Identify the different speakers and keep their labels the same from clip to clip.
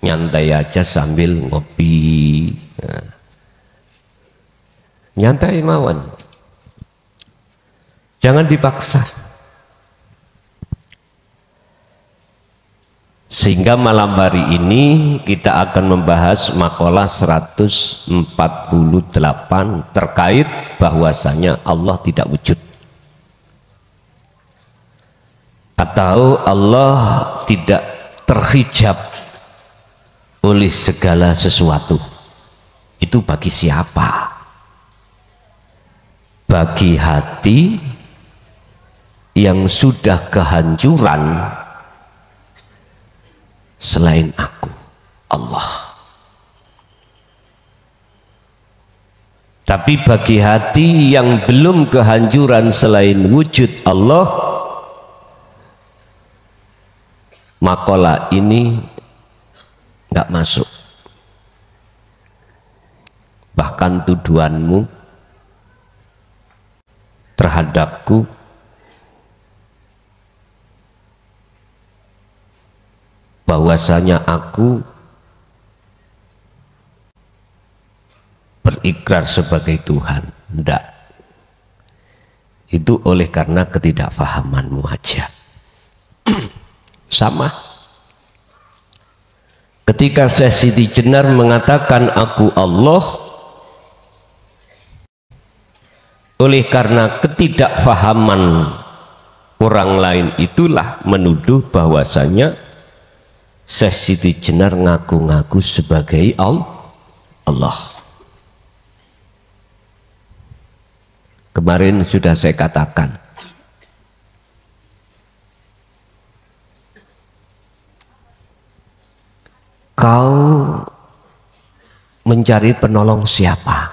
Speaker 1: nyantai aja sambil ngopi. Nah, nyantai mawon, jangan dipaksa. Sehingga malam hari ini kita akan membahas makalah 148 terkait bahwasanya Allah tidak wujud atau Allah tidak terhijab oleh segala sesuatu. Itu bagi siapa? Bagi hati yang sudah kehancuran selain aku, Allah. Tapi bagi hati yang belum kehancuran selain wujud Allah, makalah ini nggak masuk. Bahkan tuduhanmu terhadapku bahwasanya aku berikrar sebagai Tuhan, enggak. Itu oleh karena ketidakfahamanmu aja. Sama ketika Syekh Siti Jenar mengatakan aku Allah, oleh karena ketidakfahaman orang lain itulah menuduh bahwasanya Syekh Siti Jenar ngaku-ngaku sebagai Allah. Kemarin sudah saya katakan, kau mencari penolong siapa?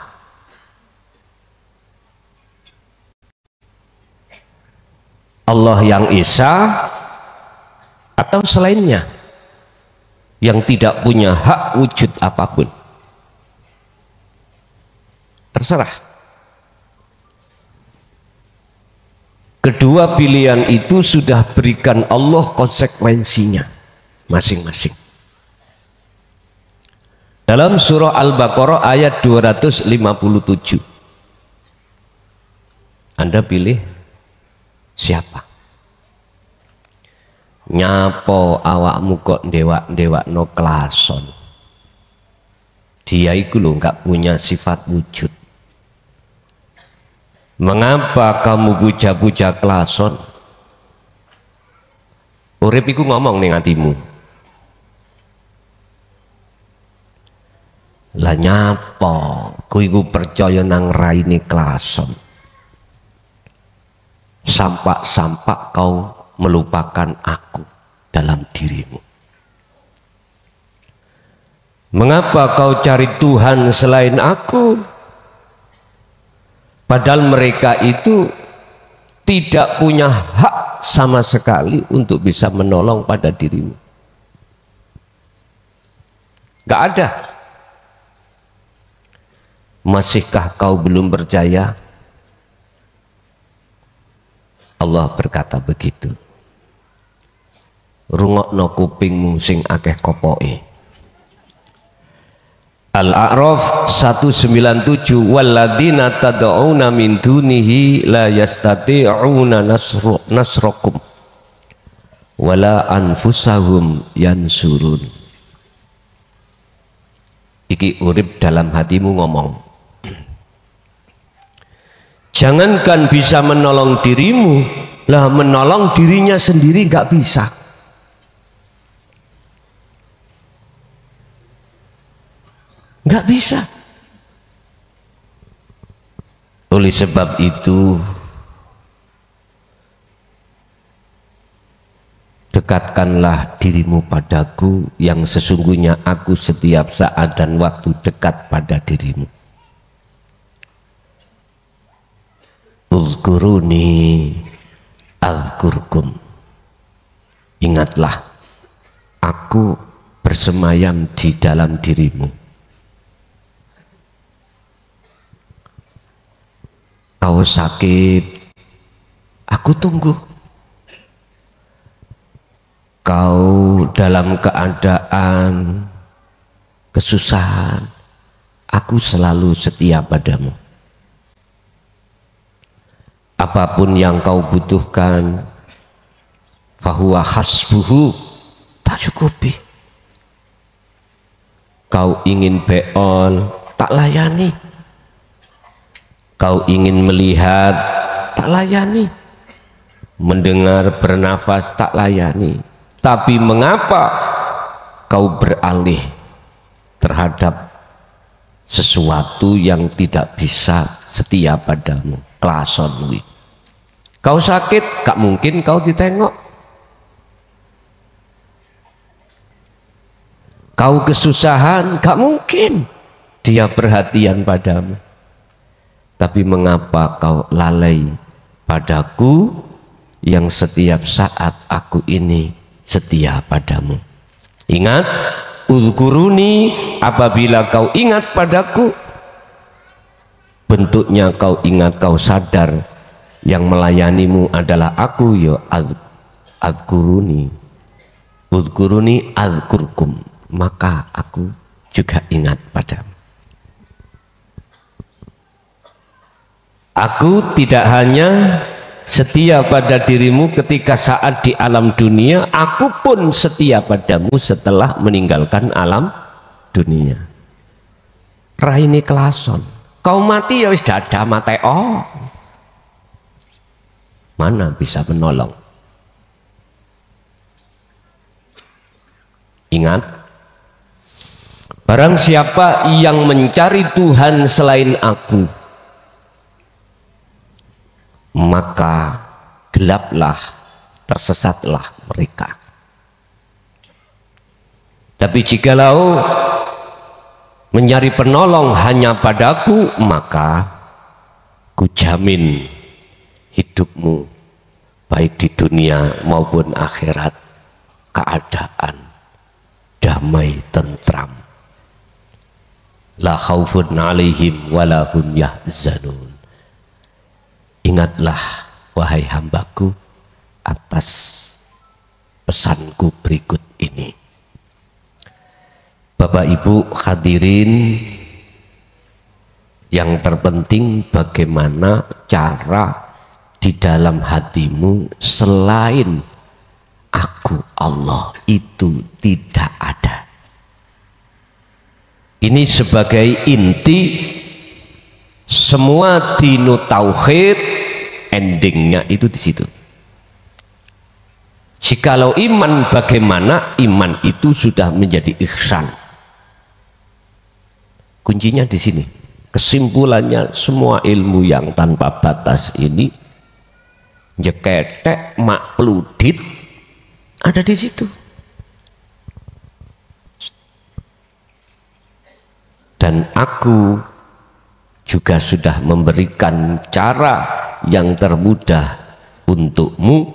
Speaker 1: Allah yang Esa atau selainnya yang tidak punya hak wujud apapun? Terserah. Kedua pilihan itu sudah berikan Allah konsekuensinya masing-masing. Dalam surah Al-Baqarah ayat 257, Anda pilih siapa? Nyapo awakmu kok ndewak no klason? Dia itu loh nggak punya sifat wujud. Mengapa kamu puja-puja klason? Urip iku ngomong ning atimu. Lah nyapo kowe iku percaya nang raine klason? Sampak-sampak kau melupakan aku dalam dirimu. Mengapa kau cari Tuhan selain aku? Padahal mereka itu tidak punya hak sama sekali untuk bisa menolong pada dirimu. Gak ada. Masihkah kau belum percaya? Allah berkata begitu. Rungokno kupingmu sing akeh kopoke. Al-A'raf 197, walladzina tad'una min dunihi la yastati'una nasrakum wala anfusahum yansurun. Iki urip dalam hatimu ngomong, jangankan bisa menolong dirimu, lah menolong dirinya sendiri nggak bisa. Nggak bisa. Oleh sebab itu, dekatkanlah dirimu padaku yang sesungguhnya aku setiap saat dan waktu dekat pada dirimu. Uzkuruni azkurkum. Ingatlah, aku bersemayam di dalam dirimu. Kau sakit, aku tunggu. Kau dalam keadaan kesusahan, aku selalu setia padamu. Apapun yang kau butuhkan, fahuwa hasbuhu, tak cukupi. Kau ingin beol, tak layani. Kau ingin melihat, tak layani. Mendengar, bernafas, tak layani. Tapi mengapa kau beralih terhadap sesuatu yang tidak bisa setia padamu? Klason wi. Kau sakit, gak mungkin kau ditengok. Kau kesusahan, gak mungkin dia perhatian padamu. Tapi mengapa kau lalai padaku yang setiap saat aku ini setia padamu? Ingat, uzkuruni, apabila kau ingat padaku, bentuknya kau ingat, kau sadar yang melayanimu adalah aku, ya azkuruni. Uzkuruni azkurkum, maka aku juga ingat padamu. Aku tidak hanya setia pada dirimu ketika saat di alam dunia, aku pun setia padamu setelah meninggalkan alam dunia. Raine kelason, kau mati ya wis dada mate, oh mana bisa menolong. Ingat, barang siapa yang mencari Tuhan selain aku, maka gelaplah, tersesatlah mereka. Tapi jikalau mencari penolong hanya padaku, maka kujamin hidupmu baik di dunia maupun akhirat keadaan damai, tentram. La khaufun alaihim walahum yahzanun. Ingatlah wahai hambaku atas pesanku berikut ini. Bapak Ibu hadirin, yang terpenting bagaimana cara di dalam hatimu selain aku Allah itu tidak ada. Ini sebagai inti semua dinu tauhid, endingnya itu di situ. Jikalau iman, bagaimana iman itu sudah menjadi ihsan. Kuncinya di sini. Kesimpulannya semua ilmu yang tanpa batas ini, jeketek mak peludit, ada di situ. Dan aku juga sudah memberikan cara yang termudah untukmu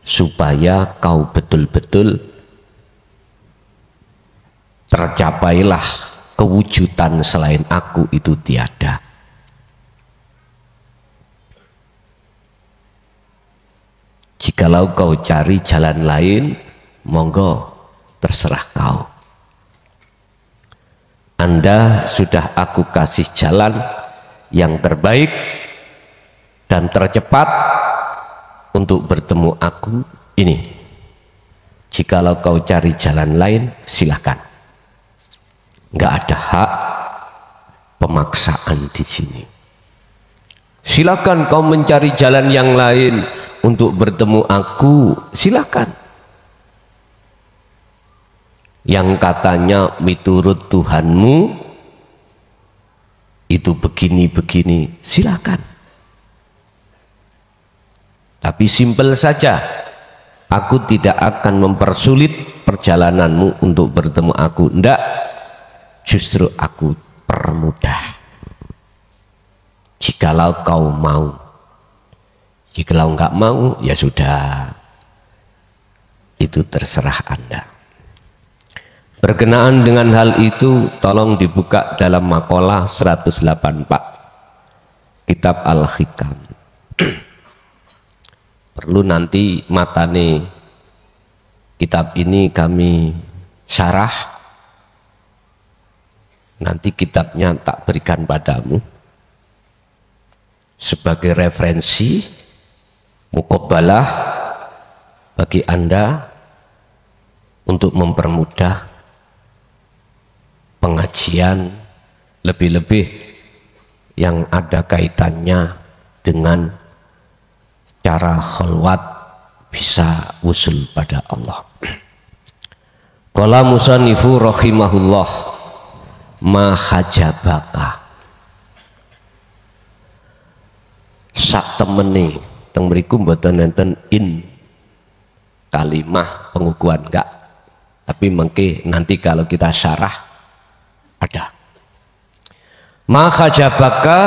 Speaker 1: supaya kau betul-betul tercapailah kewujudan selain aku itu tiada. Jikalau kau cari jalan lain, monggo terserah kau. Anda sudah aku kasih jalan yang terbaik dan tercepat untuk bertemu aku ini. Jikalau kau cari jalan lain, silakan. Nggak ada hak pemaksaan di sini. Silakan kau mencari jalan yang lain untuk bertemu aku, silakan. Yang katanya miturut Tuhanmu itu begini-begini, silakan. Tapi simpel saja, aku tidak akan mempersulit perjalananmu untuk bertemu aku. Ndak, justru aku permudah. Jikalau kau mau. Jikalau enggak mau, ya sudah. Itu terserah Anda. Berkenaan dengan hal itu, tolong dibuka dalam makalah 184 Kitab Al-Hikam. Perlu nanti matane kitab ini kami syarah Nanti kitabnya tak berikan padamu sebagai referensi muqabbalah bagi Anda untuk mempermudah pengajian, lebih-lebih yang ada kaitannya dengan cara khalwat bisa wusul pada Allah. Qala musannifu rahimahullah, ma hajabaka, sak temene teng mriku mboten enten in kalimah pengukuhan enggak, tapi mengke nanti kalau kita syarah ada. Ma hajabaka,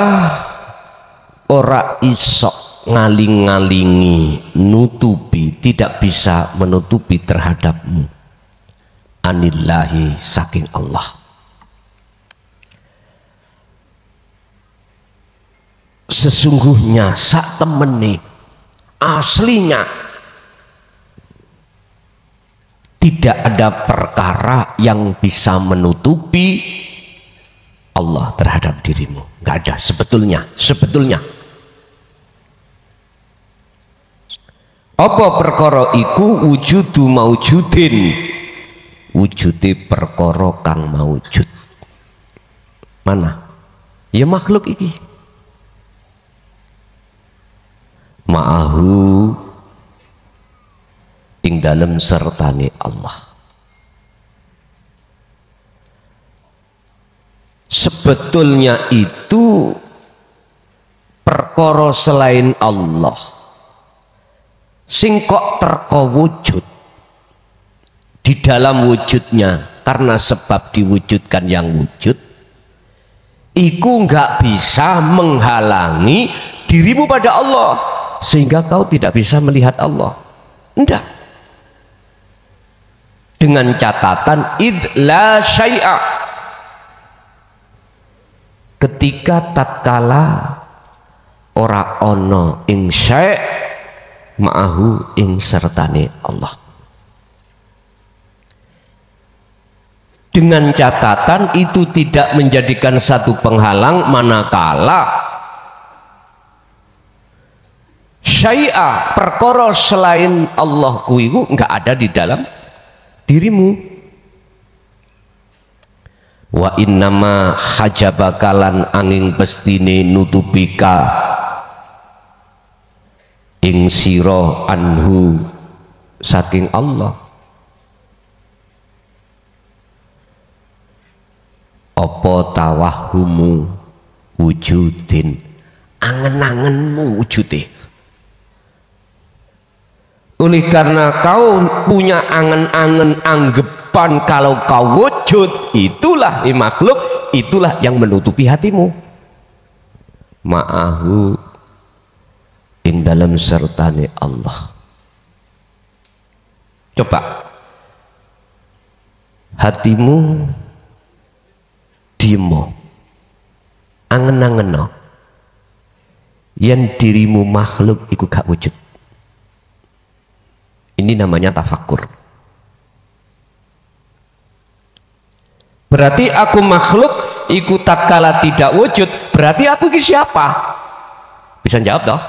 Speaker 1: ora isok ngaling-ngalingi, nutupi, tidak bisa menutupi terhadapmu, anillahi, saking Allah. Sesungguhnya sak temene aslinya tidak ada perkara yang bisa menutupi Allah terhadap dirimu. Nggak ada sebetulnya. Apa perkara iku? Wujudu maujudin, wujude perkara kang maujud. Mana? Ya makhluk iki. Ma'ahu, ing dalem sertane Allah. Sebetulnya itu perkara selain Allah sing kok terko wujud di dalam wujudnya, karena sebab diwujudkan yang wujud iku nggak bisa menghalangi dirimu pada Allah sehingga kau tidak bisa melihat Allah. Enggak, dengan catatan id la syai'a, ketika tatkala ora ono ing syai' ma'ahu ing sertane Allah. Dengan catatan itu tidak menjadikan satu penghalang manakala syai'a, perkara selain Allah kuiku enggak ada di dalam dirimu. Wa innama hajabakalan angin pestine nutupika ing sira anhu saking Allah apa tawahumu wujudin, angen-angenmu wujude. Oleh karena kau punya angen-angen anggapan kalau kau wujud, itulah makhluk, itulah yang menutupi hatimu. Ma'ahu ing dalam sertane Allah. Coba hatimu dimo, angen-angeno yen dirimu makhluk iku gak wujud. Ini namanya tafakkur. Berarti aku makhluk iku tatkala tidak wujud, berarti aku ini siapa? Bisa jawab toh?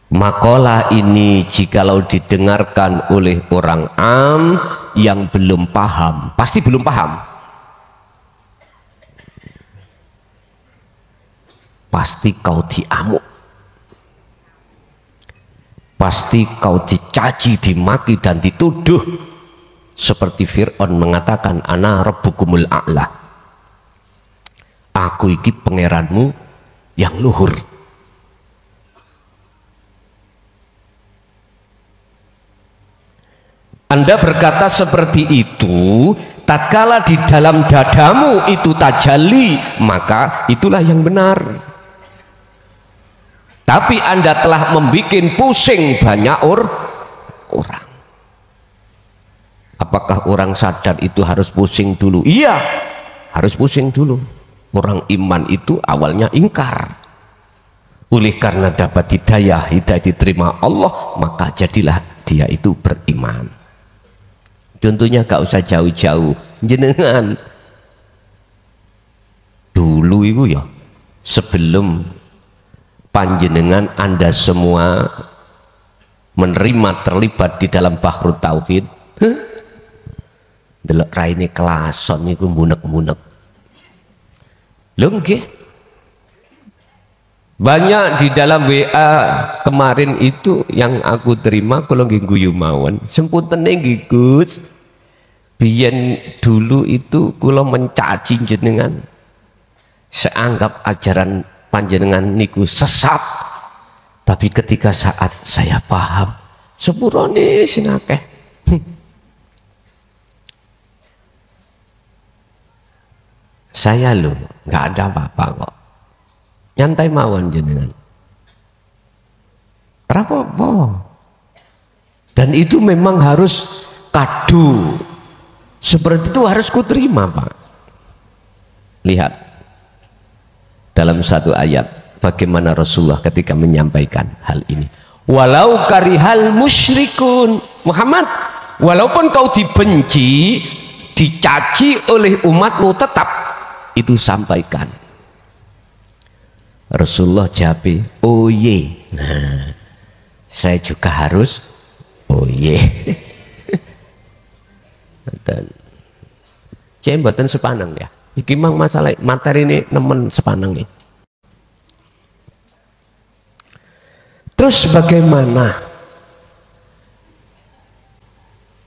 Speaker 1: Makalah ini jikalau didengarkan oleh orang am yang belum paham, pasti belum paham. Pasti kau diamuk, pasti kau dicaci, dimaki dan dituduh seperti Fir'aun mengatakan ana rabbukumul a'la, aku iki pangeranmu yang luhur. Anda berkata seperti itu tatkala di dalam dadamu itu tajalli, maka itulah yang benar. Tapi Anda telah membuat pusing banyak orang. Apakah orang sadar itu harus pusing dulu? Iya, harus pusing dulu. Orang iman itu awalnya ingkar. Oleh karena dapat hidayah diterima Allah, maka jadilah dia itu beriman. Contohnya gak usah jauh-jauh, jenengan dulu itu ya, sebelum panjenengan Anda semua menerima terlibat di dalam Bahrut Tauhid, delok raine kelason niku munek-munek. Lho nggih. Banyak di dalam WA kemarin itu yang aku terima kalau nggih guyu mawon. Sempuntene nggih Gus. Biyen dulu itu kula mencaci jenengan. Seanggap ajaran panjenengan niku sesat. Tapi ketika saat saya paham, sepurane sing akeh. Saya loh nggak ada apa-apa kok, nyantai mawon jenengan, rapopo. Dan itu memang harus kado seperti itu, harus kuterima Pak. Lihat dalam satu ayat bagaimana Rasulullah ketika menyampaikan hal ini, walau karihal musyrikun. Muhammad, walaupun kau dibenci, dicaci oleh umatmu, tetap itu sampaikan. Rasulullah jawab, oh ye, nah, saya juga harus oh ye. Dan saya mboten sepanang ya, iki mang masalah materi ini nemen sepanang nih. Terus bagaimana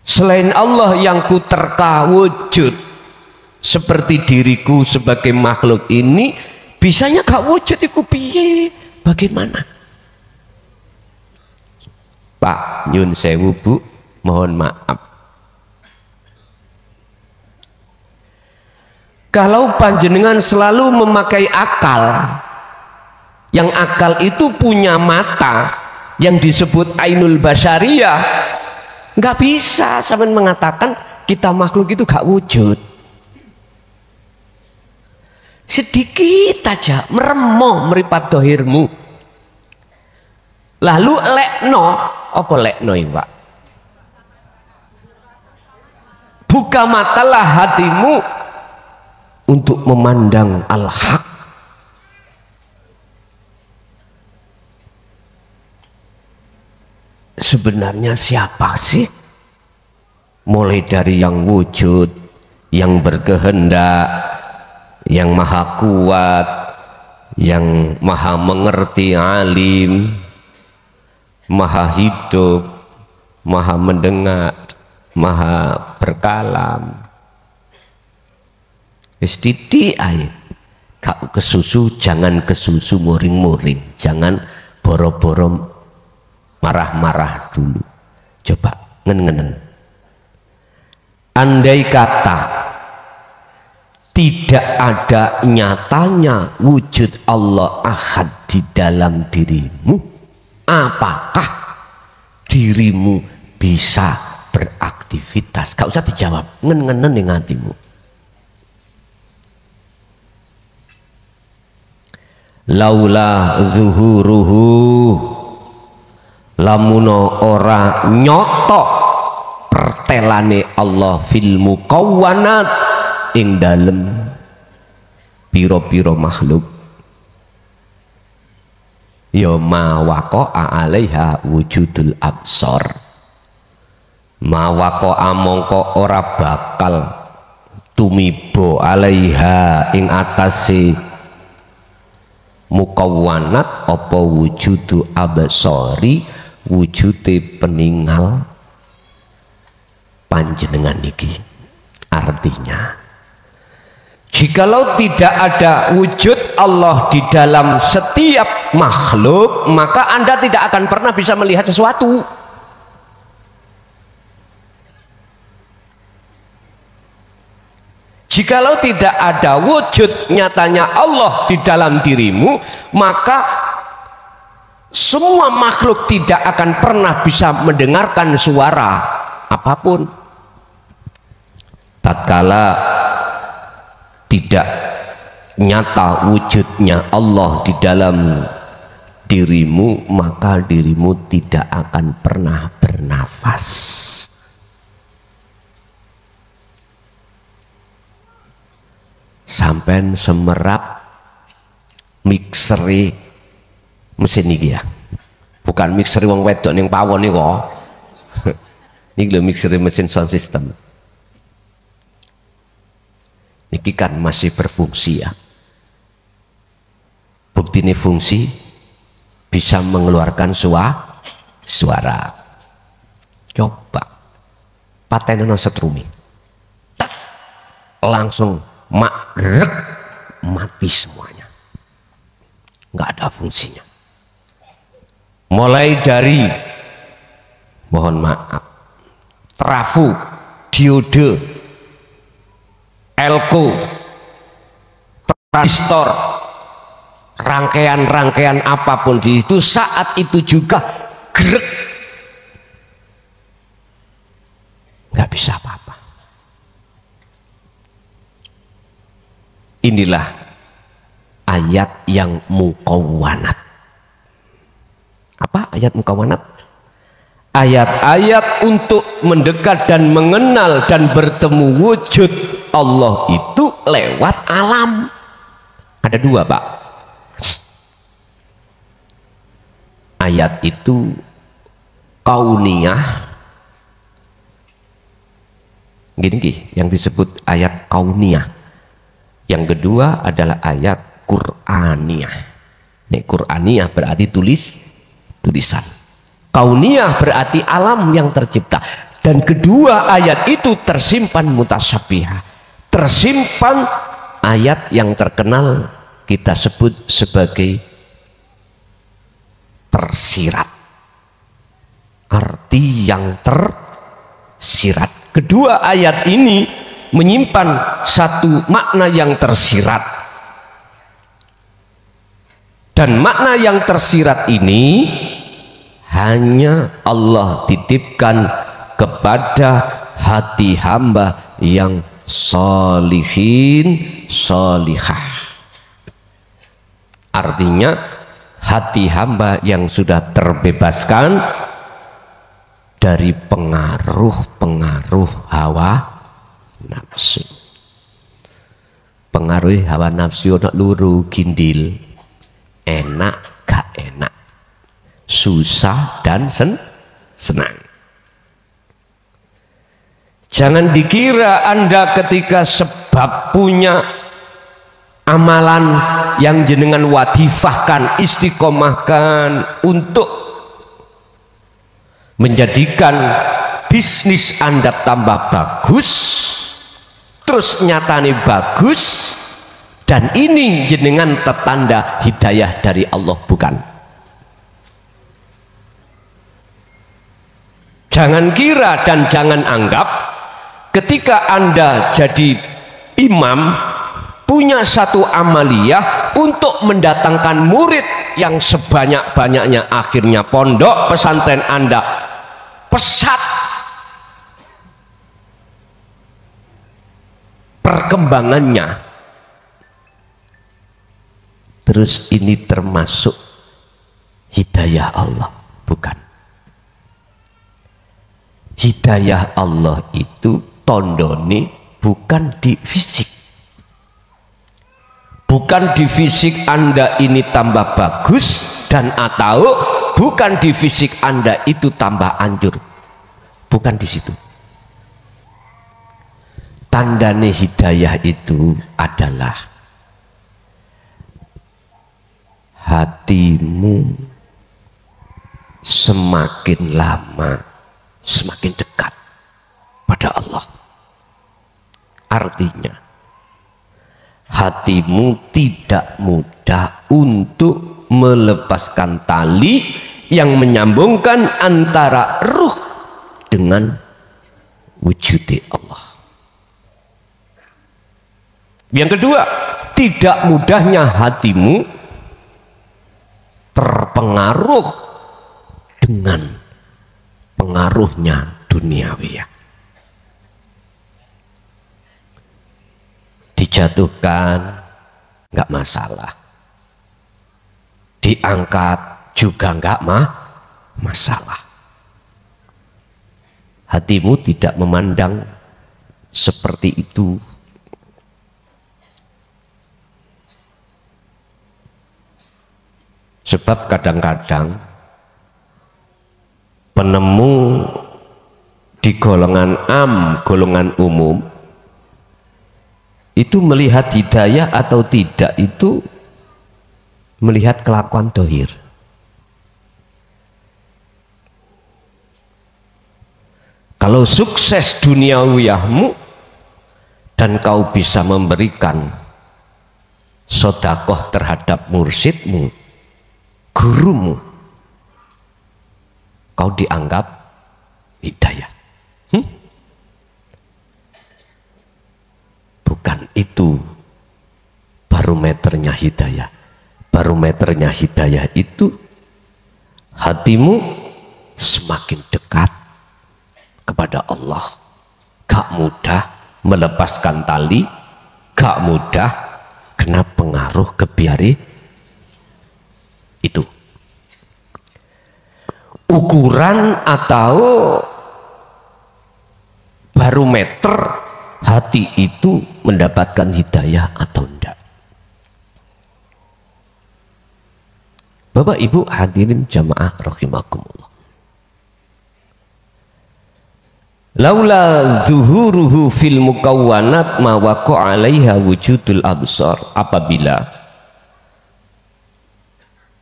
Speaker 1: selain Allah yang kuterka wujud seperti diriku sebagai makhluk ini, bisanya gak wujud iku piye? Bagaimana? Pak nyun sewu Bu, mohon maaf. Kalau panjenengan selalu memakai akal, yang akal itu punya mata yang disebut ainul basyariyah, nggak bisa sampai mengatakan kita makhluk itu gak wujud. Sedikit aja meremoh meripat dohirmu, lalu lekno apa lekno ini Pak? Buka matalah hatimu untuk memandang al-haq. Sebenarnya siapa sih? Mulai dari yang wujud, yang berkehendak, yang maha kuat, yang maha mengerti, alim, maha hidup, maha mendengar, maha berkalam. Wis titik ae. Kak kesusu, jangan kesusu muring-muring, jangan boro-boro marah-marah dulu. Coba ngenen-ngenen. Andai kata tidak ada nyatanya wujud Allah ahad di dalam dirimu, apakah dirimu bisa beraktivitas? Gak usah dijawab, ngenen-ngenen ning hatimu. Laula zuhuruhu, lamuno ora nyotok pertelane Allah fil mukawwanat ing dalem piro-piro makhluk, ya ma waqa'a alaiha wujudul absor, ma waqa'a mongko ora bakal tumibo alaiha ing atase mukawwanat apa wujudu absori, wujude peninggal panjenengan niki. Artinya jikalau tidak ada wujud Allah di dalam setiap makhluk, maka Anda tidak akan pernah bisa melihat sesuatu. Jikalau tidak ada wujud nyatanya Allah di dalam dirimu, maka semua makhluk tidak akan pernah bisa mendengarkan suara apapun. Tatkala tidak nyata wujudnya Allah di dalam dirimu, maka dirimu tidak akan pernah bernafas. Sampai semerap mikseri mesin ini ya, bukan mikseri wong wedok ning pawon nih kok. Ini lho mikseri mesin sound system. Ini kan masih berfungsi ya. Bukti ini fungsi bisa mengeluarkan suara. Coba patenan setrumi, langsung mati semuanya, nggak ada fungsinya. Mulai dari, mohon maaf, trafo, diode, elko, transistor, rangkaian-rangkaian apapun di situ saat itu juga grek, nggak bisa apa-apa. Inilah ayat yang mukawwanat. Apa ayat mukawwanat? Ayat-ayat untuk mendekat dan mengenal dan bertemu wujud Allah itu lewat alam. Ada dua, Pak. Ayat itu kauniyah, gini yang disebut ayat kauniyah. Yang kedua adalah ayat Qur'aniyah. Ini Qur'aniyah berarti tulisan. Kauniyah berarti alam yang tercipta. Dan kedua ayat itu tersimpan mutasyabihah. Tersimpan ayat yang terkenal kita sebut sebagai tersirat. Arti yang tersirat. Kedua ayat ini menyimpan satu makna yang tersirat, dan makna yang tersirat ini hanya Allah titipkan kepada hati hamba yang sholihin sholihah. Artinya hati hamba yang sudah terbebaskan dari pengaruh-pengaruh hawa nafsu. Pengaruh hawa nafsu ono luru, gindil, enak gak enak, susah dan senang. Jangan dikira Anda ketika sebab punya amalan yang jenengan wadifahkan, istiqomahkan untuk menjadikan bisnis Anda tambah bagus, terus nyatane bagus, dan ini jenengan tetanda hidayah dari Allah, bukan. Jangan kira dan jangan anggap ketika Anda jadi imam punya satu amaliyah untuk mendatangkan murid yang sebanyak-banyaknya, akhirnya pondok pesantren Anda pesat perkembangannya, terus ini termasuk hidayah Allah, bukan. Hidayah Allah itu tondone bukan di fisik, bukan di fisik Anda ini tambah bagus, dan atau bukan di fisik Anda itu tambah anjur, bukan di situ. Tandane hidayah itu adalah hatimu semakin lama semakin dekat pada Allah. Artinya hatimu tidak mudah untuk melepaskan tali yang menyambungkan antara ruh dengan wujud Allah. Yang kedua, tidak mudahnya hatimu terpengaruh dengan pengaruhnya duniawi. Dijatuhkan nggak masalah, diangkat juga enggak masalah. Hatimu tidak memandang seperti itu. Sebab kadang-kadang penemu di golongan golongan umum itu melihat hidayah atau tidak itu melihat kelakuan dohir. Kalau sukses duniawiyahmu dan kau bisa memberikan sedekah terhadap mursyidmu, gurumu, kau dianggap hidayah. Bukan itu barometernya hidayah. Barometernya hidayah itu hatimu semakin dekat kepada Allah, gak mudah melepaskan tali, gak mudah kena pengaruh kebiari. Itu ukuran atau barometer hati itu mendapatkan hidayah atau enggak. Bapak Ibu hadirin jamaah rahimakumullah. Laula zuhuruhu fil mukawwanat ma waqa 'alaiha wujudul absar. Apabila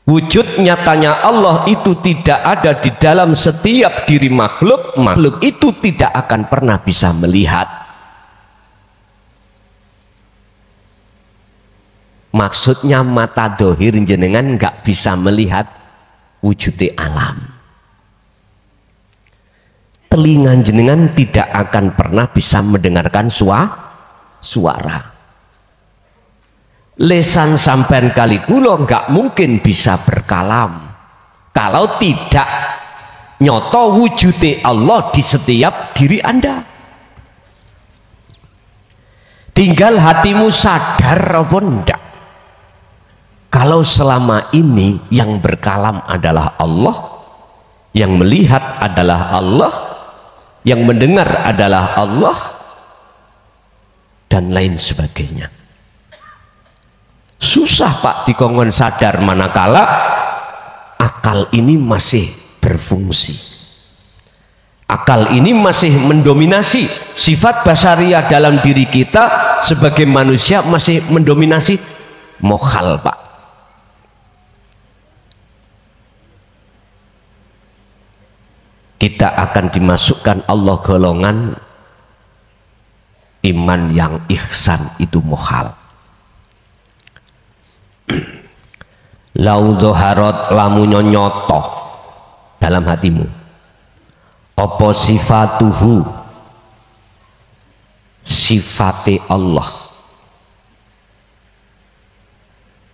Speaker 1: wujud nyatanya Allah itu tidak ada di dalam setiap diri makhluk, makhluk itu tidak akan pernah bisa melihat. Maksudnya mata dohir jenengan nggak bisa melihat wujudnya alam. Telinga jenengan tidak akan pernah bisa mendengarkan suara. Lesan sampean kali kula nggak mungkin bisa berkalam kalau tidak nyoto wujudnya Allah di setiap diri Anda. Tinggal hatimu sadar apa enggak kalau selama ini yang berkalam adalah Allah, yang melihat adalah Allah, yang mendengar adalah Allah, dan lain sebagainya. Susah Pak dikongkon sadar manakala akal ini masih berfungsi. Akal ini masih mendominasi sifat basaria dalam diri kita sebagai manusia, masih mendominasi mokhal Pak. Kita akan dimasukkan Allah golongan iman yang ihsan itu mokhal. Lau doharot lamunyo nyoto dalam hatimu apa sifatuhu sifate Allah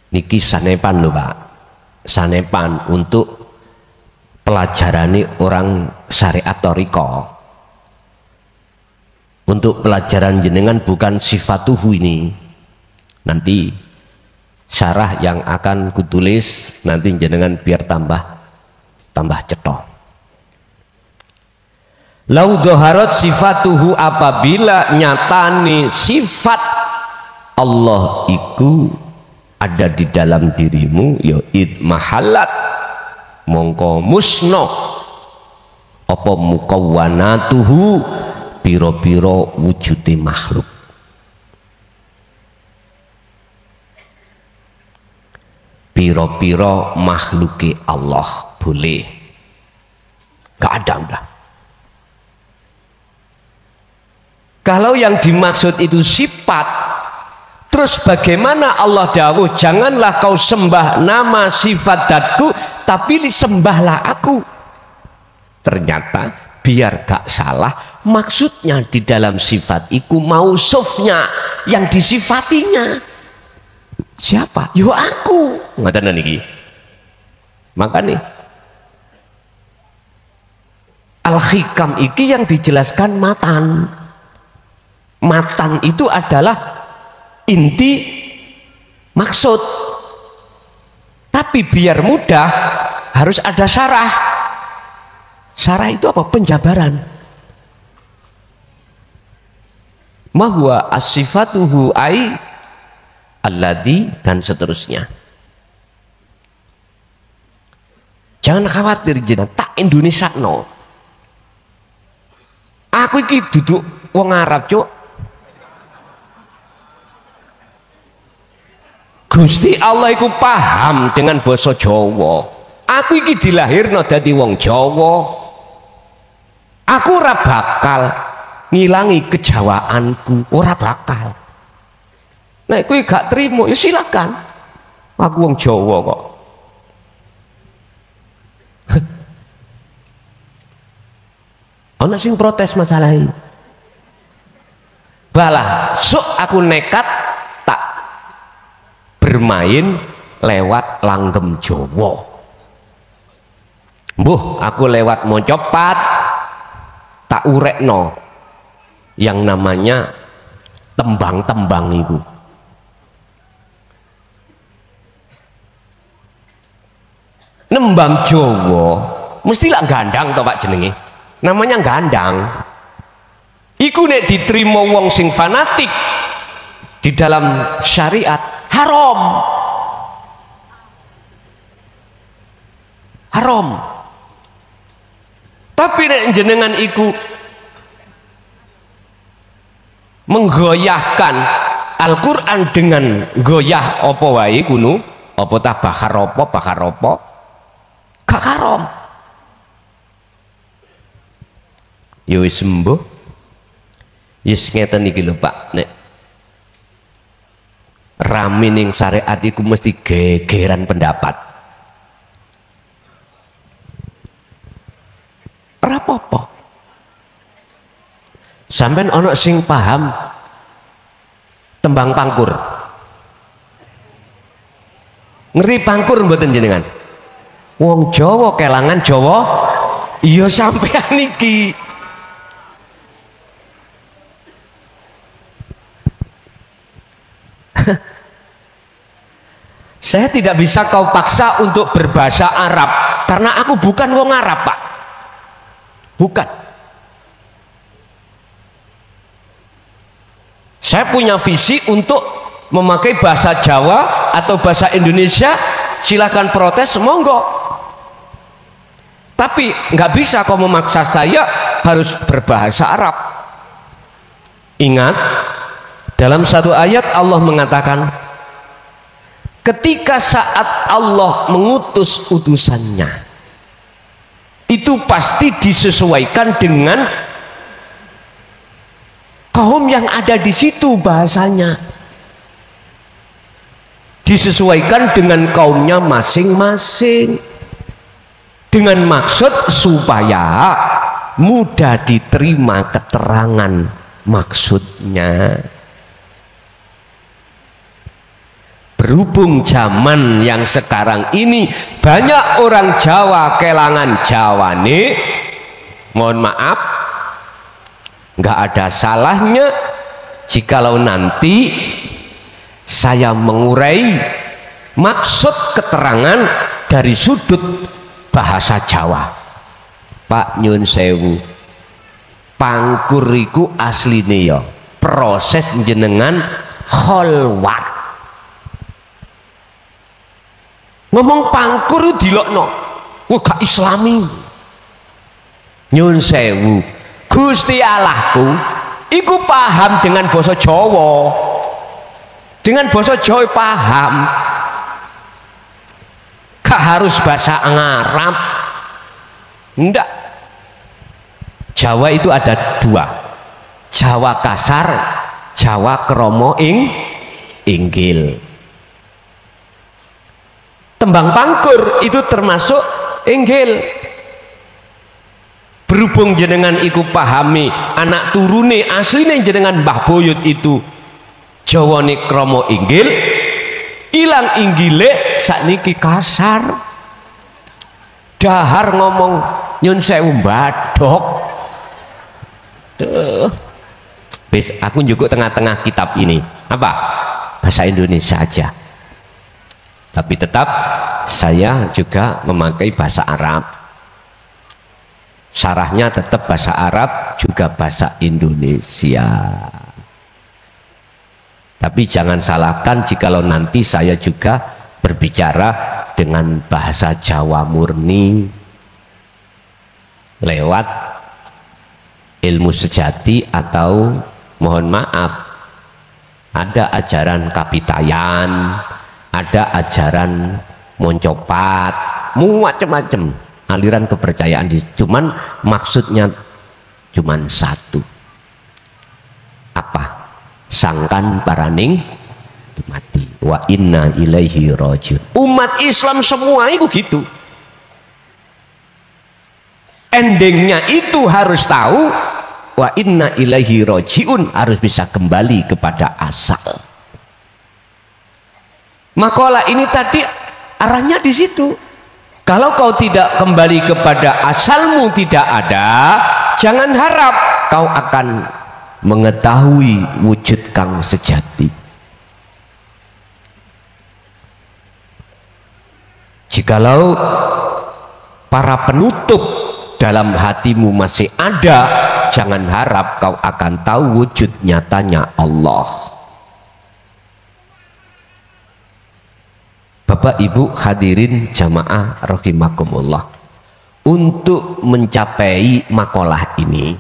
Speaker 1: niki sanepan lho Pak, sanepan untuk pelajarani orang syariat toriko. Untuk pelajaran jenengan bukan sifatuhu ini, nanti syarah yang akan kutulis nanti jenengan biar tambah cetok. Lau doharot sifatuhu apabila nyatani sifat Allah iku ada di dalam dirimu, ya idmahalat mongko musno apa mukawwanatuhu piro-piro wujude makhluk. Piro-piro makhluke Allah boleh gak ada udah. Kalau yang dimaksud itu sifat, terus bagaimana Allah dawuh janganlah kau sembah nama sifat datku tapi sembahlah aku. Ternyata biar gak salah maksudnya di dalam sifat iku mausufnya yang disifatinya siapa? Yo aku. Ngoten niki. Makanya al-hikam iki yang dijelaskan matan. Matan itu adalah inti maksud. Tapi biar mudah harus ada syarah. Syarah itu apa? Penjabaran. Mahwa as-sifatuhu ai alladhi dan seterusnya. Jangan khawatir jenengan, tak Indonesia no. Aku iki duduk wong Arab, Cuk. Gusti Allah iku paham dengan basa Jawa. Aku iki dilahirno dadi wong Jawa. Aku ora bakal ngilangi kejawaanku, ora bakal. Nek kowe gak trimo ya silakan. Aku wong Jawa kok. Ana sing protes masalah ini. Balah, sok aku nekat tak bermain lewat langgem Jawa. Mbuh, aku lewat Mojopat tak urekno yang namanya tembang-tembang itu. Nembang Jawa mesti lah gandang toh Pak jenenge. Namanya gandang. Iku nek diterima wong sing fanatik di dalam syariat haram. Haram. Tapi nek jenengan iku menggoyahkan Al-Qur'an dengan goyah apa wae kuno, apa tah bakar apa, gak haram. Ya wis sembuh. Yes ngeten iki lho Pak, nek rame ning syariat iku mesti gegeran pendapat. Ora apa-apa. Sampeyan ana sing paham tembang pangkur. Ngeri pangkur mboten jenengan? Wong Jawa kelangan Jawa. Iya sampeyan iki. Saya tidak bisa kau paksa untuk berbahasa Arab karena aku bukan wong Arab Pak, bukan. Saya punya visi untuk memakai bahasa Jawa atau bahasa Indonesia, silahkan protes, monggo. Tapi nggak bisa kau memaksa saya harus berbahasa Arab. Ingat, dalam satu ayat Allah mengatakan, ketika saat Allah mengutus utusannya, itu pasti disesuaikan dengan kaum yang ada di situ bahasanya. Disesuaikan dengan kaumnya masing-masing. Dengan maksud supaya mudah diterima keterangan maksudnya. Berhubung zaman yang sekarang ini banyak orang Jawa kelangan Jawane, mohon maaf, nggak ada salahnya jikalau nanti saya mengurai maksud keterangan dari sudut bahasa Jawa. Pak nyun sewu, pangkur iku asline ya proses jenengan kholwat. Ngomong pangkur dilokno, wah gak islami. Nyun sewu, Gusti Allahku iku paham dengan basa Jawa. Dengan basa Jawa paham. Gak harus bahasa Arab. Enggak. Jawa itu ada dua. Jawa kasar, Jawa kromo inggil. Tembang pangkur itu termasuk inggil. Berhubung jenengan iku pahami anak turune asline jenengan Mbah Boyut itu Jawane kromo inggil, ilang inggile sakniki kasar. Dahar ngomong nyun sewu mbadok. Wis aku njukuk tengah-tengah kitab ini. Apa? Bahasa Indonesia aja. Tapi tetap saya juga memakai bahasa Arab. Syarahnya tetap bahasa Arab, juga bahasa Indonesia. Tapi jangan salahkan jikalau nanti saya juga berbicara dengan bahasa Jawa murni lewat ilmu sejati, atau mohon maaf ada ajaran kapitayan, ada ajaran moncopat, macam-macam aliran kepercayaan. Cuman maksudnya cuman satu, apa? Sangkan paraning mati, wa inna ilaihi rajiun. Umat Islam semua itu gitu, endingnya itu harus tahu wa inna ilaihi rajiun, harus bisa kembali kepada asal. Makalah ini tadi arahnya di situ. Kalau kau tidak kembali kepada asalmu, tidak ada, jangan harap kau akan mengetahui wujud kang sejati. Jikalau para penutup dalam hatimu masih ada, jangan harap kau akan tahu wujud nyatanya Allah. Bapak Ibu hadirin jamaah rahimakumullah, untuk mencapai makalah ini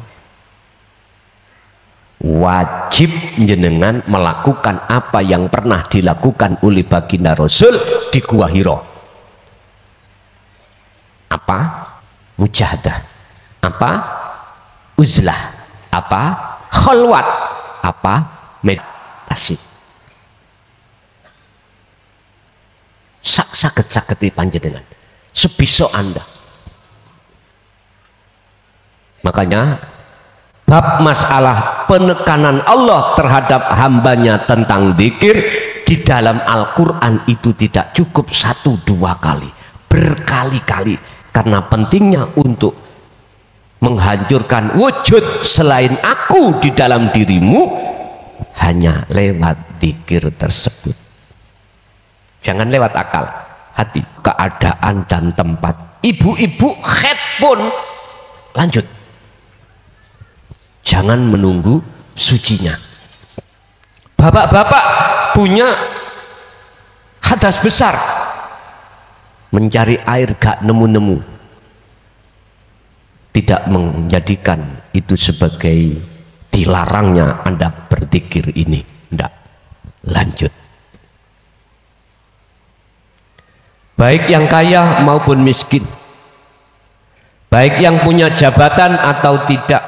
Speaker 1: wajib jenengan melakukan apa yang pernah dilakukan oleh baginda Rasul di Gua Hira. Apa? Mujahadah. Apa? Uzlah. Apa? Khalwat. Apa? Meditasi. Sakit-sakit panjenengan sebisa Anda. Makanya bab masalah penekanan Allah terhadap hambanya tentang zikir di dalam Al-Quran itu tidak cukup 1-2 kali, berkali-kali, karena pentingnya untuk menghancurkan wujud selain aku di dalam dirimu hanya lewat zikir tersebut. Jangan lewat akal, hati, keadaan dan tempat. Ibu-ibu head pun lanjut, jangan menunggu sucinya. Bapak-bapak punya hadas besar, mencari air gak nemu-nemu, tidak menjadikan itu sebagai dilarangnya Anda berzikir ini. Tidak, lanjut. Baik yang kaya maupun miskin, baik yang punya jabatan atau tidak,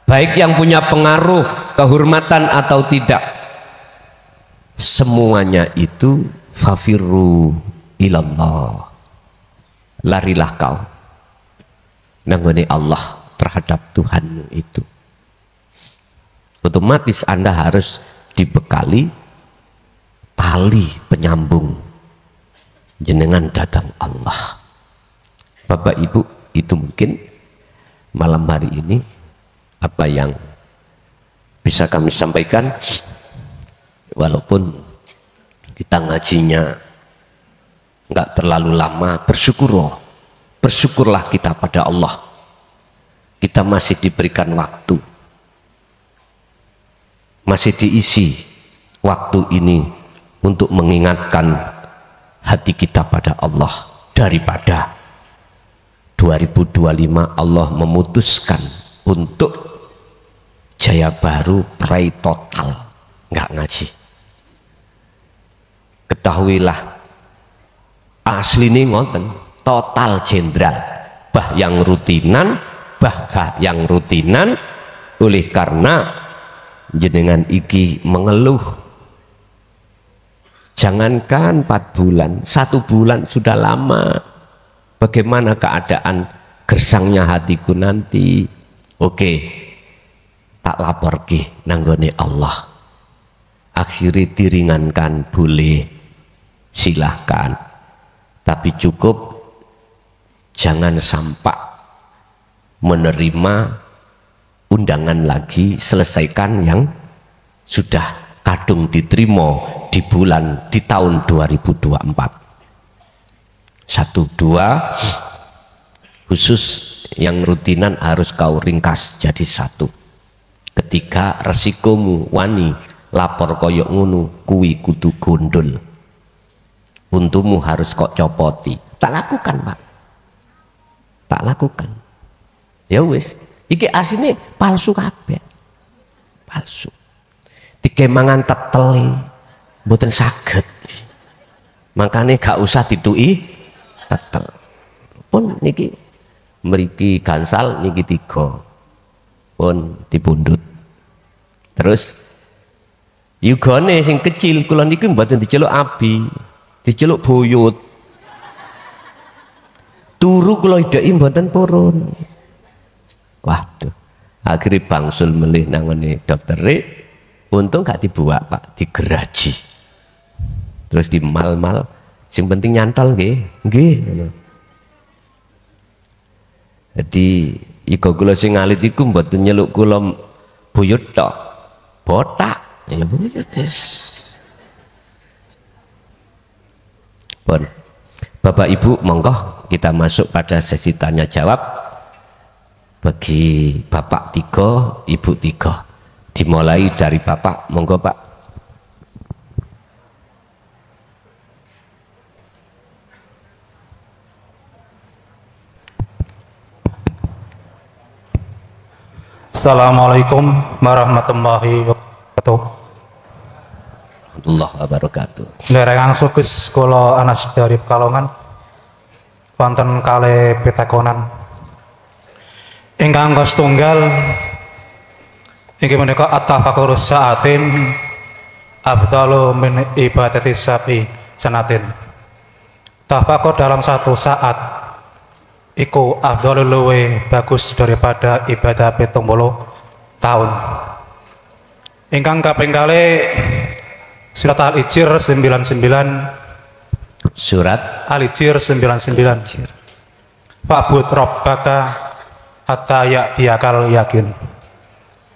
Speaker 1: baik yang punya pengaruh, kehormatan atau tidak, semuanya itu fafirru ilallah, larilah kau nanggone Allah terhadap Tuhanmu itu. Otomatis Anda harus dibekali tali penyambung jenengan datang Allah. Bapak Ibu, itu mungkin malam hari ini apa yang bisa kami sampaikan, walaupun kita ngajinya nggak terlalu lama. Bersyukurlah kita pada Allah, kita masih diberikan waktu, masih diisi waktu ini untuk mengingatkan hati kita pada Allah, daripada 2025 Allah memutuskan untuk Jaya Baru pray total nggak ngaji. Ketahuilah asli ini ngoten, total jenderal, bah yang rutinan, oleh karena jenengan iki mengeluh. Jangankan 4 bulan, 1 bulan sudah lama. Bagaimana keadaan gersangnya hatiku nanti? Oke, tak lapor ki nanggone Allah. Akhiri diringankan, boleh, silahkan. Tapi cukup jangan sampai menerima undangan lagi, selesaikan yang sudah kadung diterima di tahun 2024. 1, 2 khusus yang rutinan harus kau ringkas jadi 1. Ketika resikomu wani lapor koyok ngunu kuwi kudu gondol, untumu harus kok copoti. Tak lakukan Pak, tak lakukan. Ya wis, iki asine palsu kabeh, palsu. Dikemangan teteli mboten saged, makanya gak usah dituki tetel. Pun niki mriki gansal niki 3 pun dipundhut. Terus yugane sing kecil kula niku mboten diceluk abi, diceluk buyut. Turu kula ideki mboten purun. Waduh, akhirnya bangsul melih nang ngene dokter untung gak dibuak Pak, digeraji. Terus dimal-mal, sing penting nyantol nggih, nggih. Jadi iko kula sing alit iku mboten nyeluk kula buyut tok, botak ya buyut wis. Pun Bapak Ibu monggo kita masuk pada sesi tanya jawab. Bagi Bapak 3, Ibu 3. Dimulai dari Bapak, monggo Pak.
Speaker 2: Assalamualaikum warahmatullahi wabarakatuh.
Speaker 1: Warahmatullahi wabarakatuh.
Speaker 2: Ndereng sukses kula Anas dari Pekalongan. Wonten kalih pitakonan. Ingkang setunggal inggih menika at-tafakkur sa'atin afdalu min ibadati sabi sanatin. Tafakur dalam 1 saat iku afdalu luwe bagus daripada ibadah 70 tahun. Ingkang kaping kalih surat Al-Hijr 99.
Speaker 1: Surat
Speaker 2: Al-Hijr 99. Fa'bud rabbaka hatta ya'tiyakal yakin.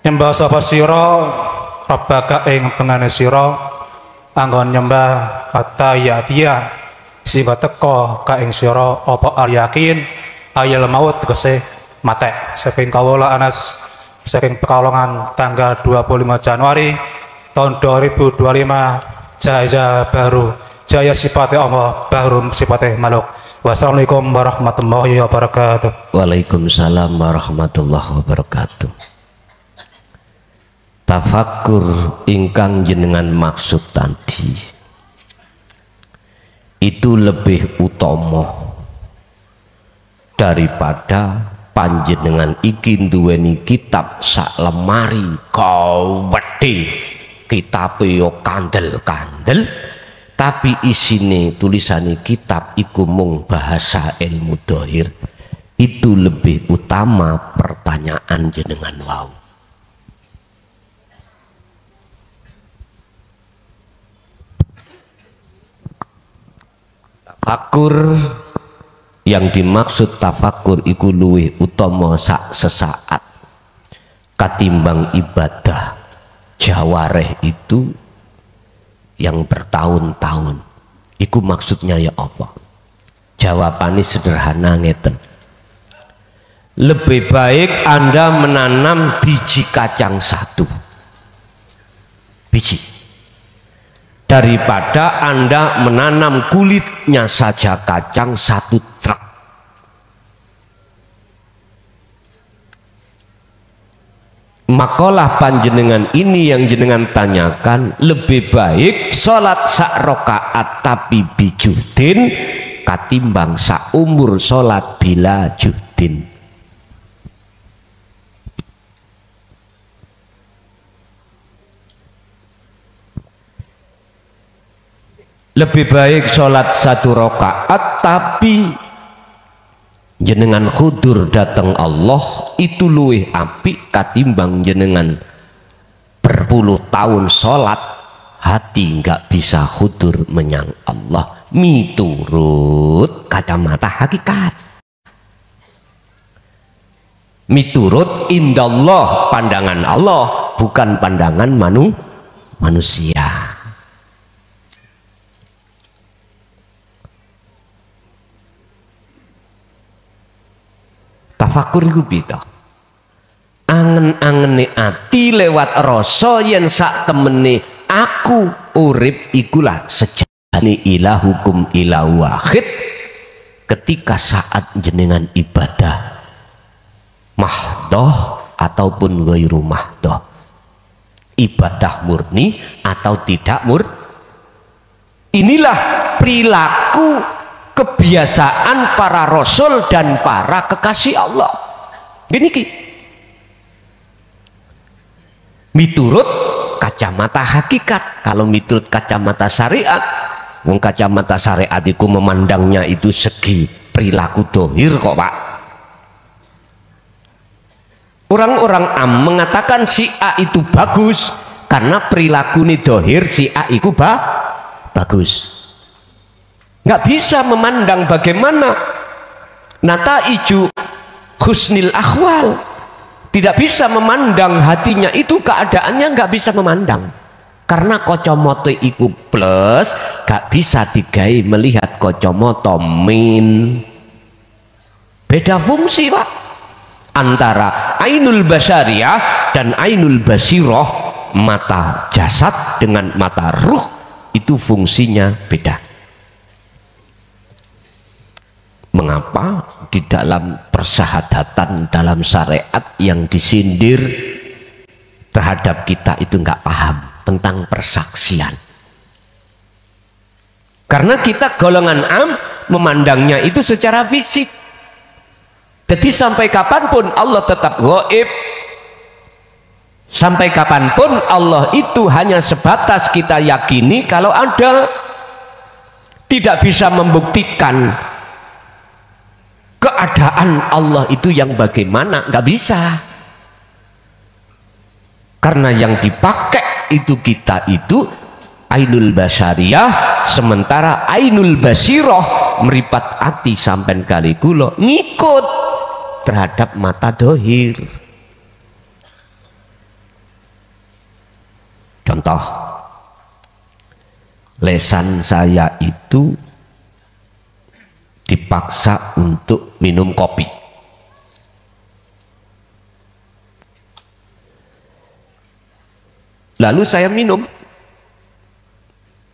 Speaker 2: Nyembah sapa sira rabbaka ing pengane sira anggon nyembah hatta ya'tiya sehingga teka ka ing sira apa al yakin ayal maut tegese mate. Saking kawula Anas saking Pekalongan tanggal 25 Januari tahun 2025 jaya baru jaya sifatnya Allah baru sifatnya makhluk. Wassalamualaikum warahmatullahi wabarakatuh.
Speaker 1: Waalaikumsalam warahmatullahi wabarakatuh. Tafakkur ingkang jenengan maksud tadi itu lebih utama daripada panjenengan iki duweni kitab sak lemari kau wedi kitabe yo kandel-kandel tapi isine tulisane kitab iku mung bahasa ilmu dohir. Itu lebih utama pertanyaan jenengan wau. Tafakur yang dimaksud tafakur iku luwih utama sak sesaat katimbang ibadah jawareh itu yang bertahun-tahun. Iku maksudnya ya apa? Jawabannya sederhana ngeten. Lebih baik Anda menanam biji kacang 1 biji daripada Anda menanam kulitnya saja kacang 1 truk. Makalah panjenengan ini yang jenengan tanyakan, lebih baik sholat sak rokaat tapi bijudin katimbang sak umur sholat bila judin. Lebih baik sholat 1 rokaat tapi jenengan khudur datang Allah itu luwih apik katimbang jenengan berpuluh tahun sholat hati nggak bisa khudur menyang Allah miturut kacamata hakikat, miturut indallah pandangan Allah bukan pandangan manusia. tafakur iku pita angen-angene ati lewat rasa yen sak temene aku urip ikulah sejane ilahukum ilahu wahid. Ketika saat jenengan ibadah mahdoh ataupun ghairu mahdoh, ibadah murni atau tidak inilah perilaku kebiasaan para rasul dan para kekasih Allah. Gini ki miturut kacamata hakikat. Kalau miturut kacamata syariat, wong kacamata syariat itu memandangnya itu segi perilaku dohir kok Pak. Orang-orang am mengatakan si A itu bagus karena perilaku ini dohir, si A itu bagus. Nggak bisa memandang bagaimana nataiju husnil akhwal, tidak bisa memandang hatinya itu, keadaannya nggak bisa memandang karena kacamata iku plus gak bisa digawe melihat kacamata min. Beda fungsi Pak antara ainul basyariyah dan ainul basirah. Mata jasad dengan mata ruh itu fungsinya beda. Mengapa di dalam persahadatan dalam syariat yang disindir terhadap kita itu nggak paham tentang persaksian? Karena kita golongan am memandangnya itu secara fisik. Jadi sampai kapanpun Allah tetap gaib, sampai kapanpun Allah itu hanya sebatas kita yakini kalau ada, tidak bisa membuktikan keadaan Allah itu yang bagaimana, nggak bisa. Karena yang dipakai itu kita itu ainul basyariyah, sementara ainul basirah meripat hati sampai kali kula ngikut terhadap mata dohir. Contoh, lesan saya itu dipaksa untuk minum kopi. Lalu saya minum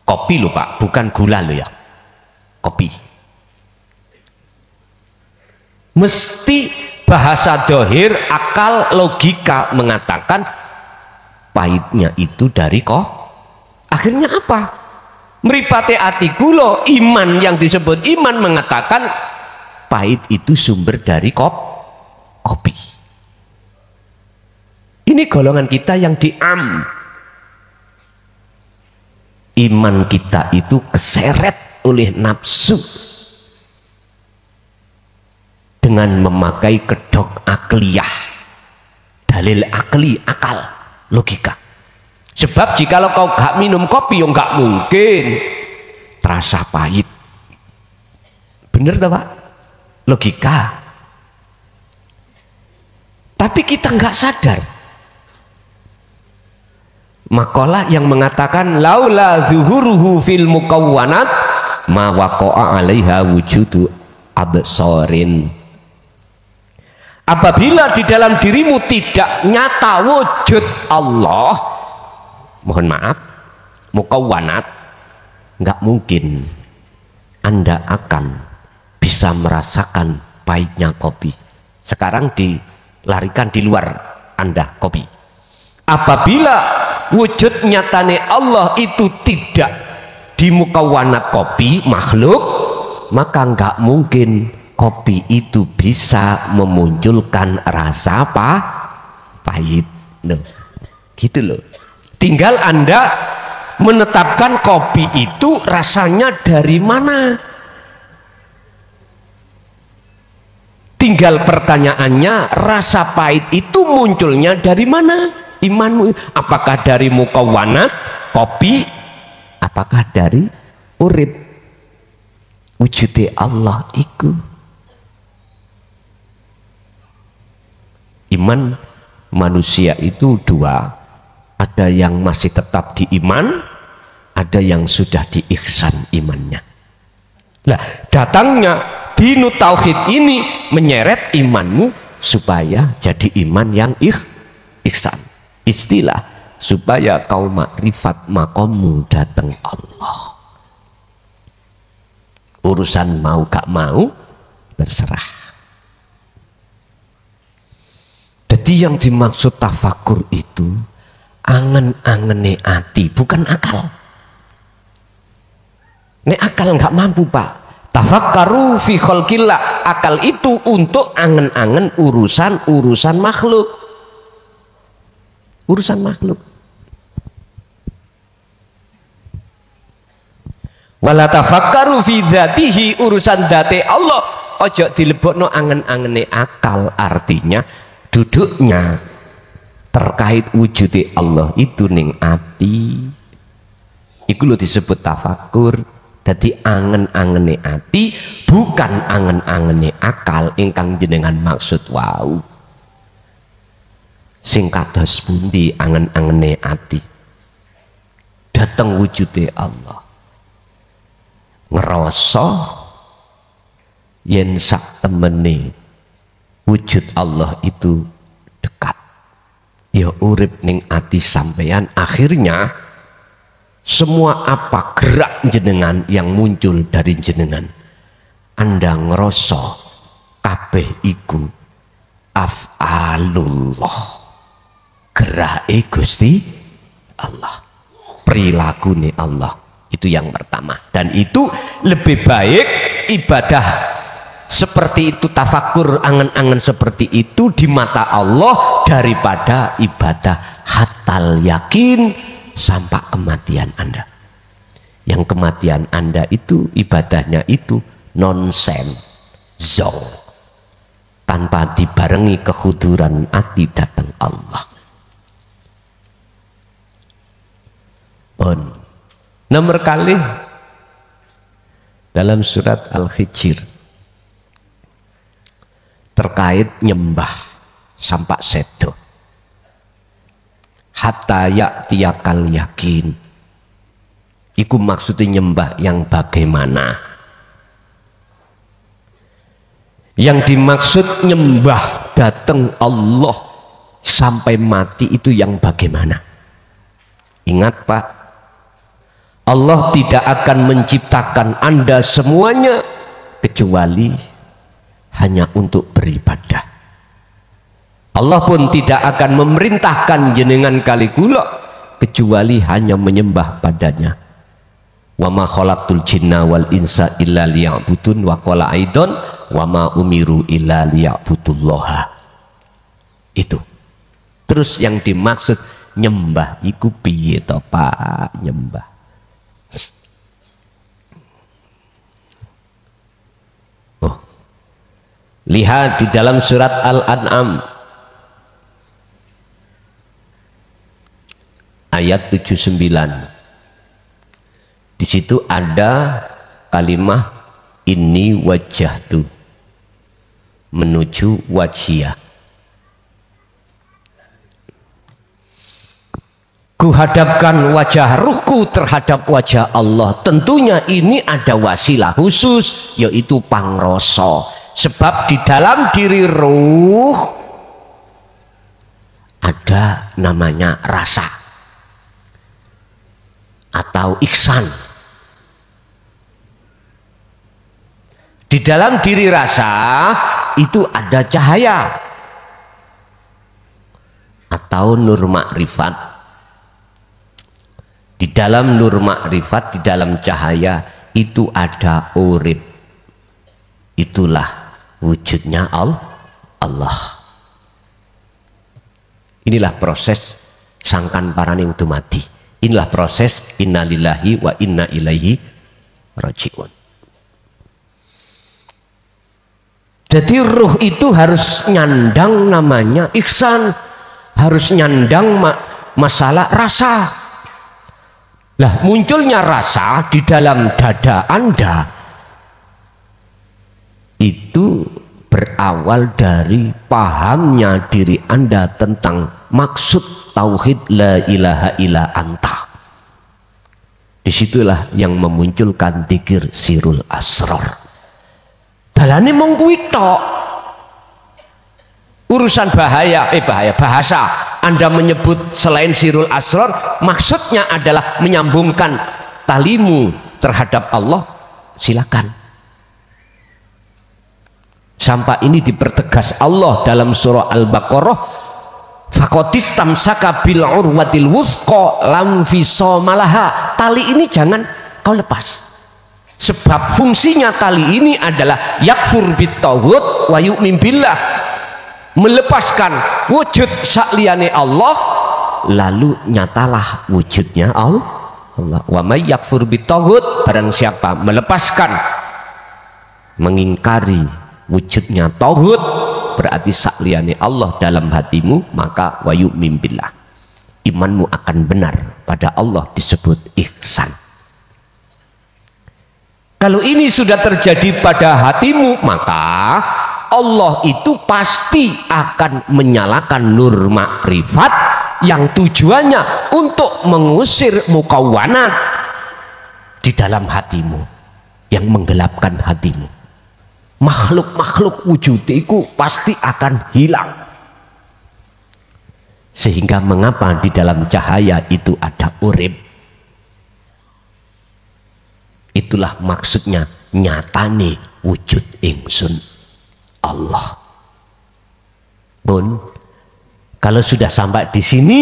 Speaker 1: kopi loh Pak, bukan gula loh ya, kopi. Mesti bahasa dohir, akal, logika mengatakan pahitnya itu dari kok. Akhirnya apa? Meripati hati kula, iman yang disebut iman mengatakan pahit itu sumber dari kopi. Ini golongan kita yang diam. Iman kita itu keseret oleh nafsu dengan memakai kedok akliyah, dalil akli, akal, logika. Sebab jikalau kau gak minum kopi, ya gak mungkin terasa pahit. Bener tak Pak? Logika. Tapi kita gak sadar. Makalah yang mengatakan laula zuhuruhu fil mukawwanat ma waqa'a 'alaiha wujudu absarin. Apabila di dalam dirimu tidak nyata wujud Allah, mohon maaf, mukawwanat, nggak mungkin Anda akan bisa merasakan pahitnya kopi. Sekarang dilarikan di luar Anda kopi. Apabila wujud nyatane Allah itu tidak di mukawwanat kopi makhluk, maka nggak mungkin kopi itu bisa memunculkan rasa pahit. Loh, gitu loh. Tinggal Anda menetapkan kopi itu rasanya dari mana. Tinggal pertanyaannya, rasa pahit itu munculnya dari mana? Imanmu apakah dari mukawwanat kopi, apakah dari urip wujudnya Allah itu? Iman manusia itu dua, ada yang masih tetap di iman, ada yang sudah di ihsan imannya. Nah, datangnya dinu tauhid ini menyeret imanmu supaya jadi iman yang ihsan. Istilah supaya kau makrifat makommu datang Allah. Urusan mau gak mau terserah. Jadi yang dimaksud tafakur itu angen-angene ati, bukan akal. Nek akal nggak mampu Pak. Tafakkaru fi khalqillah. Akal itu untuk angen-angen urusan makhluk. Urusan makhluk. Wala tafakkaru fi dzatihi, urusan dzate Allah ojo dilebokno angen-angene akal. Artinya duduknya terkait wujudi Allah itu ning ati. Iku lho disebut tafakur. Jadi angen-angene ati, bukan angen-angene akal ingkang jenengan maksud wau. Sing kados pundi angen-angene ati? Dateng wujude Allah. Ngerasa yen sak temene wujud Allah itu dekat. Ya urip ning ati sampeyan, akhirnya semua apa gerak jenengan yang muncul dari jenengan, Anda ngerasa kabeh iku af'alullah, gerake Gusti Allah, perilakune Allah. Itu yang pertama, dan itu lebih baik ibadah seperti itu, tafakur angen-angen seperti itu di mata Allah daripada ibadah hatal yakin sampai kematian Anda. Yang kematian Anda itu ibadahnya itu nonsen, zong, tanpa dibarengi kehuduran hati datang Allah. Nomor kali dalam surat Al-Hijr terkait nyembah sampak sedo. Hatta ya'tiyakal yakin. Iku maksudnya nyembah yang bagaimana? Yang dimaksud nyembah datang Allah sampai mati itu yang bagaimana? Ingat Pak, Allah tidak akan menciptakan Anda semuanya kecuali hanya untuk beribadah. Allah pun tidak akan memerintahkan jenengan kali kula kecuali hanya menyembah padanya. Wa ma khalaqtul jinna wal insa illa liya'budun, wa qala aidan wa ma umiru illa liya'budullaha. Itu. Terus yang dimaksud nyembah iku piye to Pak? Nyembah. Oh. Lihat di dalam surat Al-An'am ayat 79. Di situ ada kalimat inni wajjahtu, menuju wajhiyah. Kuhadapkan wajah ruhku terhadap wajah Allah. Tentunya ini ada wasilah khusus, yaitu pangroso. Sebab di dalam diri ruh ada namanya rasa atau ihsan. Di dalam diri rasa itu ada cahaya atau nur makrifat. Di dalam nur makrifat, di dalam cahaya itu ada urip. Itulah wujudnya Allah. Inilah proses sangkan paraning dumadi. Inilah proses innalillahi wa inna ilaihi rajiun. Jadi ruh itu harus nyandang namanya ihsan, harus nyandang masalah rasa. Lah munculnya rasa di dalam dada Anda itu berawal dari pahamnya diri Anda tentang maksud tauhid la ilaha illa anta. Disitulah yang memunculkan dzikir sirul asrar. Dalane mung kuwi tok. urusan bahasa Anda menyebut selain sirul asrar, maksudnya adalah menyambungkan talimu terhadap Allah, silakan. Sampai ini dipertegas Allah dalam surah Al-Baqarah, faqatis tamsaka bil urwatil wuthqa lam fisomalaha. Tali ini jangan kau lepas, sebab fungsinya tali ini adalah yakfur bitaghut wa yu'min billah, melepaskan wujud sakliyane Allah lalu nyatalah wujudnya Allah. Wa may yakfur bitaghut, barang siapa melepaskan, mengingkari wujudnya tauhid, berarti sakliyane Allah dalam hatimu, maka wa yu'min billah, imanmu akan benar pada Allah, disebut ihsan. Kalau ini sudah terjadi pada hatimu, maka Allah itu pasti akan menyalakan nur makrifat yang tujuannya untuk mengusir mukawwanat di dalam hatimu yang menggelapkan hatimu. Makhluk-makhluk wujud itu pasti akan hilang. Sehingga mengapa di dalam cahaya itu ada urip? Itulah maksudnya nyatane wujud ingsun Allah. Pun kalau sudah sampai di sini,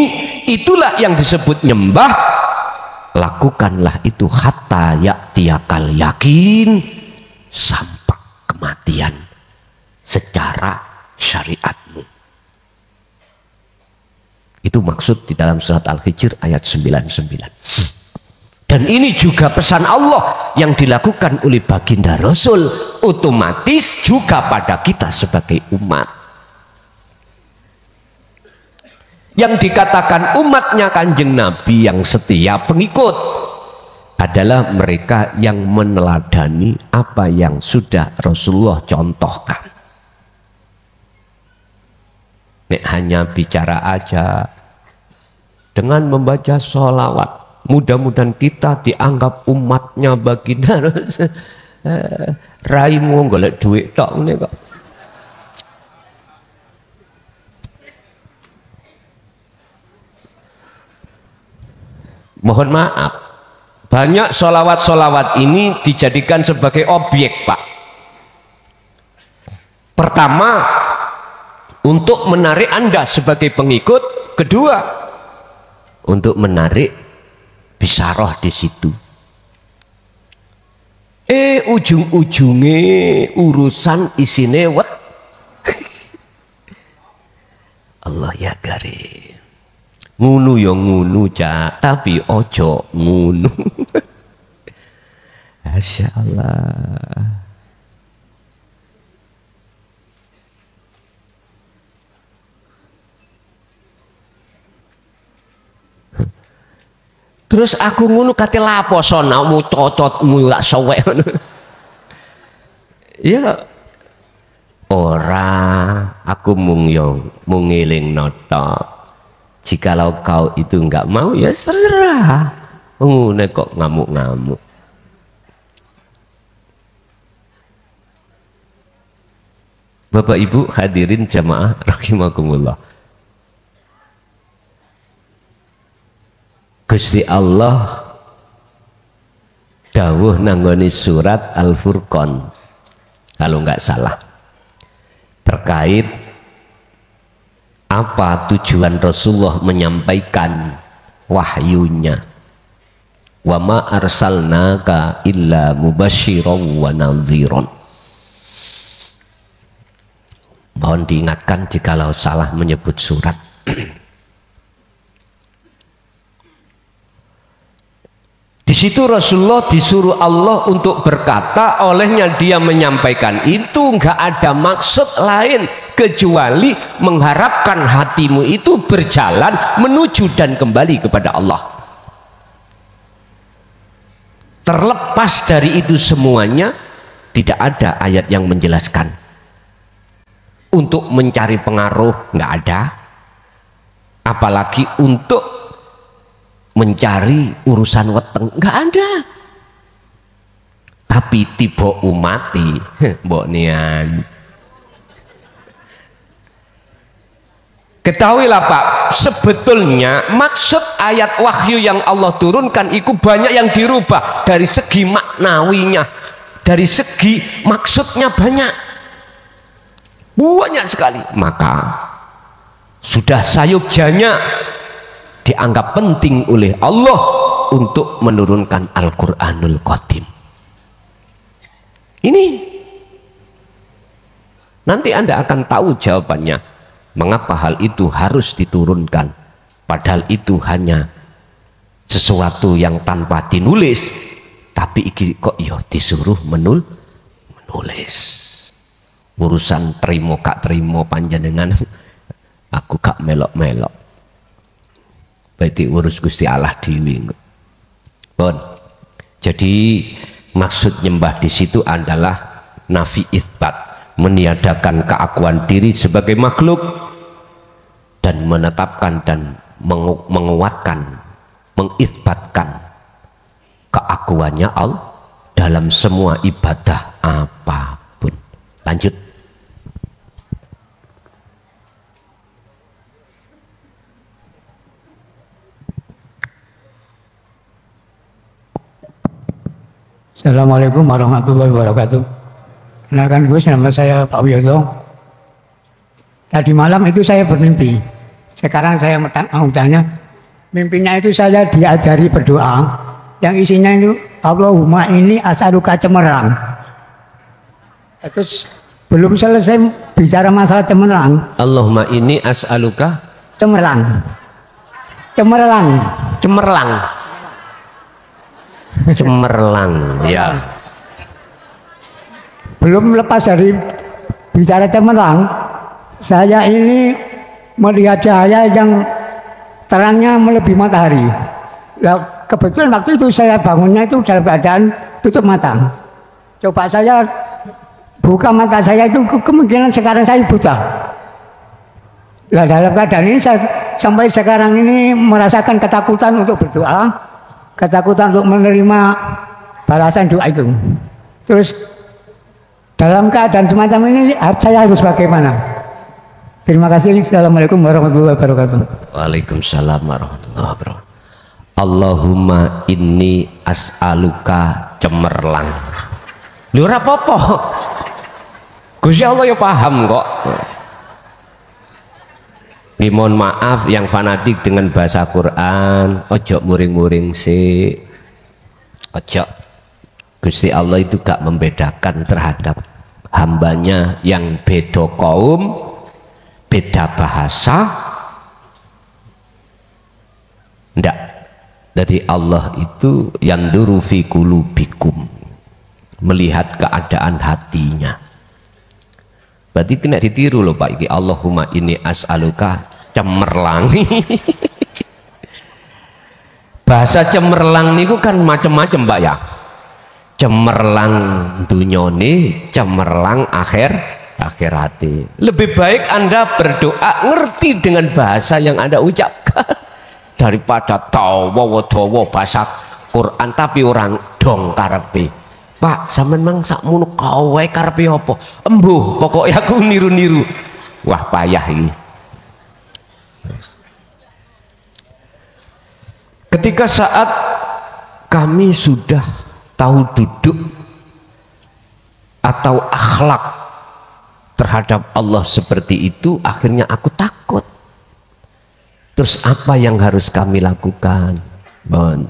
Speaker 1: itulah yang disebut nyembah. Lakukanlah itu hatta ya'tiyakal yakin, sampai kematian secara syariatmu. Itu maksud di dalam surat Al-Hijr ayat 99. Dan ini juga pesan Allah yang dilakukan oleh baginda Rasul, otomatis juga pada kita sebagai umat. Yang dikatakan umatnya Kanjeng Nabi yang setia pengikut adalah mereka yang meneladani apa yang sudah Rasulullah contohkan. Nek hanya bicara aja dengan membaca sholawat, mudah-mudahan kita dianggap umatnya baginda Rasul. Raimu golek duit tok ngene kok. Mohon maaf, banyak sholawat-sholawat ini dijadikan sebagai objek, Pak. Pertama, untuk menarik Anda sebagai pengikut. Kedua, untuk menarik bisaroh di situ. Ujung-ujungnya urusan isine wet. Allah ya garing. Ngunu ya ngunu cak, tapi ojo ngunu. Masya Allah. Terus aku ngunu kate lapo sonamu cocotmu gak sowek. Ya ora, aku mung ngeling notok. Jikalau kau itu enggak mau, ya terserah. Ngene kok ngamuk-ngamuk. Bapak Ibu hadirin jamaah rahimakumullah. Gusti Allah dawuh nanggone surat Al-Furqan kalau enggak salah, terkait apa tujuan Rasulullah menyampaikan wahyunya. Wa ma arsalnaka illa mubasysyiran wa nadhiran. Mohon diingatkan jikalau salah menyebut surat. Di situ Rasulullah disuruh Allah untuk berkata, olehnya dia menyampaikan itu enggak ada maksud lain kecuali mengharapkan hatimu itu berjalan menuju dan kembali kepada Allah. Terlepas dari itu semuanya, tidak ada ayat yang menjelaskan. Untuk mencari pengaruh nggak ada, apalagi untuk mencari urusan weteng nggak ada. Tapi tiba umati mbok nian Ketahuilah Pak, sebetulnya maksud ayat wahyu yang Allah turunkan itu banyak yang dirubah dari segi maknawinya, dari segi maksudnya banyak sekali. Maka sudah sayugjanya dianggap penting oleh Allah untuk menurunkan Al-Quranul Qadim. Ini nanti Anda akan tahu jawabannya. Mengapa hal itu harus diturunkan? Padahal itu hanya sesuatu yang tanpa dinulis, tapi iki kok ya disuruh menulis. Urusan terima kak terima panjenengan, aku gak melok-melok. Berarti urus Gusti Allah dhewe. Bon. Jadi maksud nyembah di situ adalah nafi isbat, meniadakan keakuan diri sebagai makhluk dan menetapkan dan menguatkan, mengisbatkan keakuannya Allah dalam semua ibadah apapun. Lanjut.
Speaker 3: Assalamualaikum warahmatullahi wabarakatuh. Kenalkan Gus, nama saya Pak Wiyoto. Tadi malam itu saya bermimpi. Sekarang saya mau tanya, mimpinya itu saya diajari berdoa yang isinya itu Allahumma ini as'aluka cemerlang. Terus belum selesai bicara masalah cemerlang.
Speaker 1: Allahumma ini as'aluka
Speaker 3: cemerlang.
Speaker 1: Cemerlang, ya.
Speaker 3: Belum lepas dari bicara cemerlang, saya ini melihat cahaya yang terangnya melebihi matahari. Nah, kebetulan waktu itu saya bangunnya itu dalam keadaan tutup mata. Coba saya buka mata saya itu kemungkinan sekarang saya buta. Nah, dalam keadaan ini saya sampai sekarang ini merasakan ketakutan untuk berdoa, ketakutan untuk menerima balasan doa itu. Terus dalam keadaan semacam ini saya harus bagaimana? Terima kasih. Assalamualaikum warahmatullahi wabarakatuh.
Speaker 1: Waalaikumsalam warahmatullahi wabarakatuh. Allahumma inni as'aluka cemerlang. Lho ora apa-apa. Gusti Allah ya paham kok. Mohon maaf yang fanatik dengan bahasa Quran, ojo muring-muring sih. Ojo. Gusti Allah itu gak membedakan terhadap hambanya yang beda kaum, beda bahasa. Ndak. Jadi Allah itu yang yanduru fi qulubikum, melihat keadaan hatinya. Berarti kena ditiru loh Pak iki. Allahumma inni as'aluka cemerlang. Bahasa cemerlang niku kan macam-macam Pak ya. Cemerlang dunyone, cemerlang akhirati. Lebih baik Anda berdoa ngerti dengan bahasa yang Anda ucapkan daripada tawa-tawa bahasa Quran tapi orang dong karepe. Pak, sampean mang sakmono kowe karepe apa? Embuh, pokoknya aku niru-niru. Wah, payah ini. Ketika saat kami sudah tahu duduk atau akhlak terhadap Allah seperti itu, akhirnya aku takut. Terus apa yang harus kami lakukan? Bon.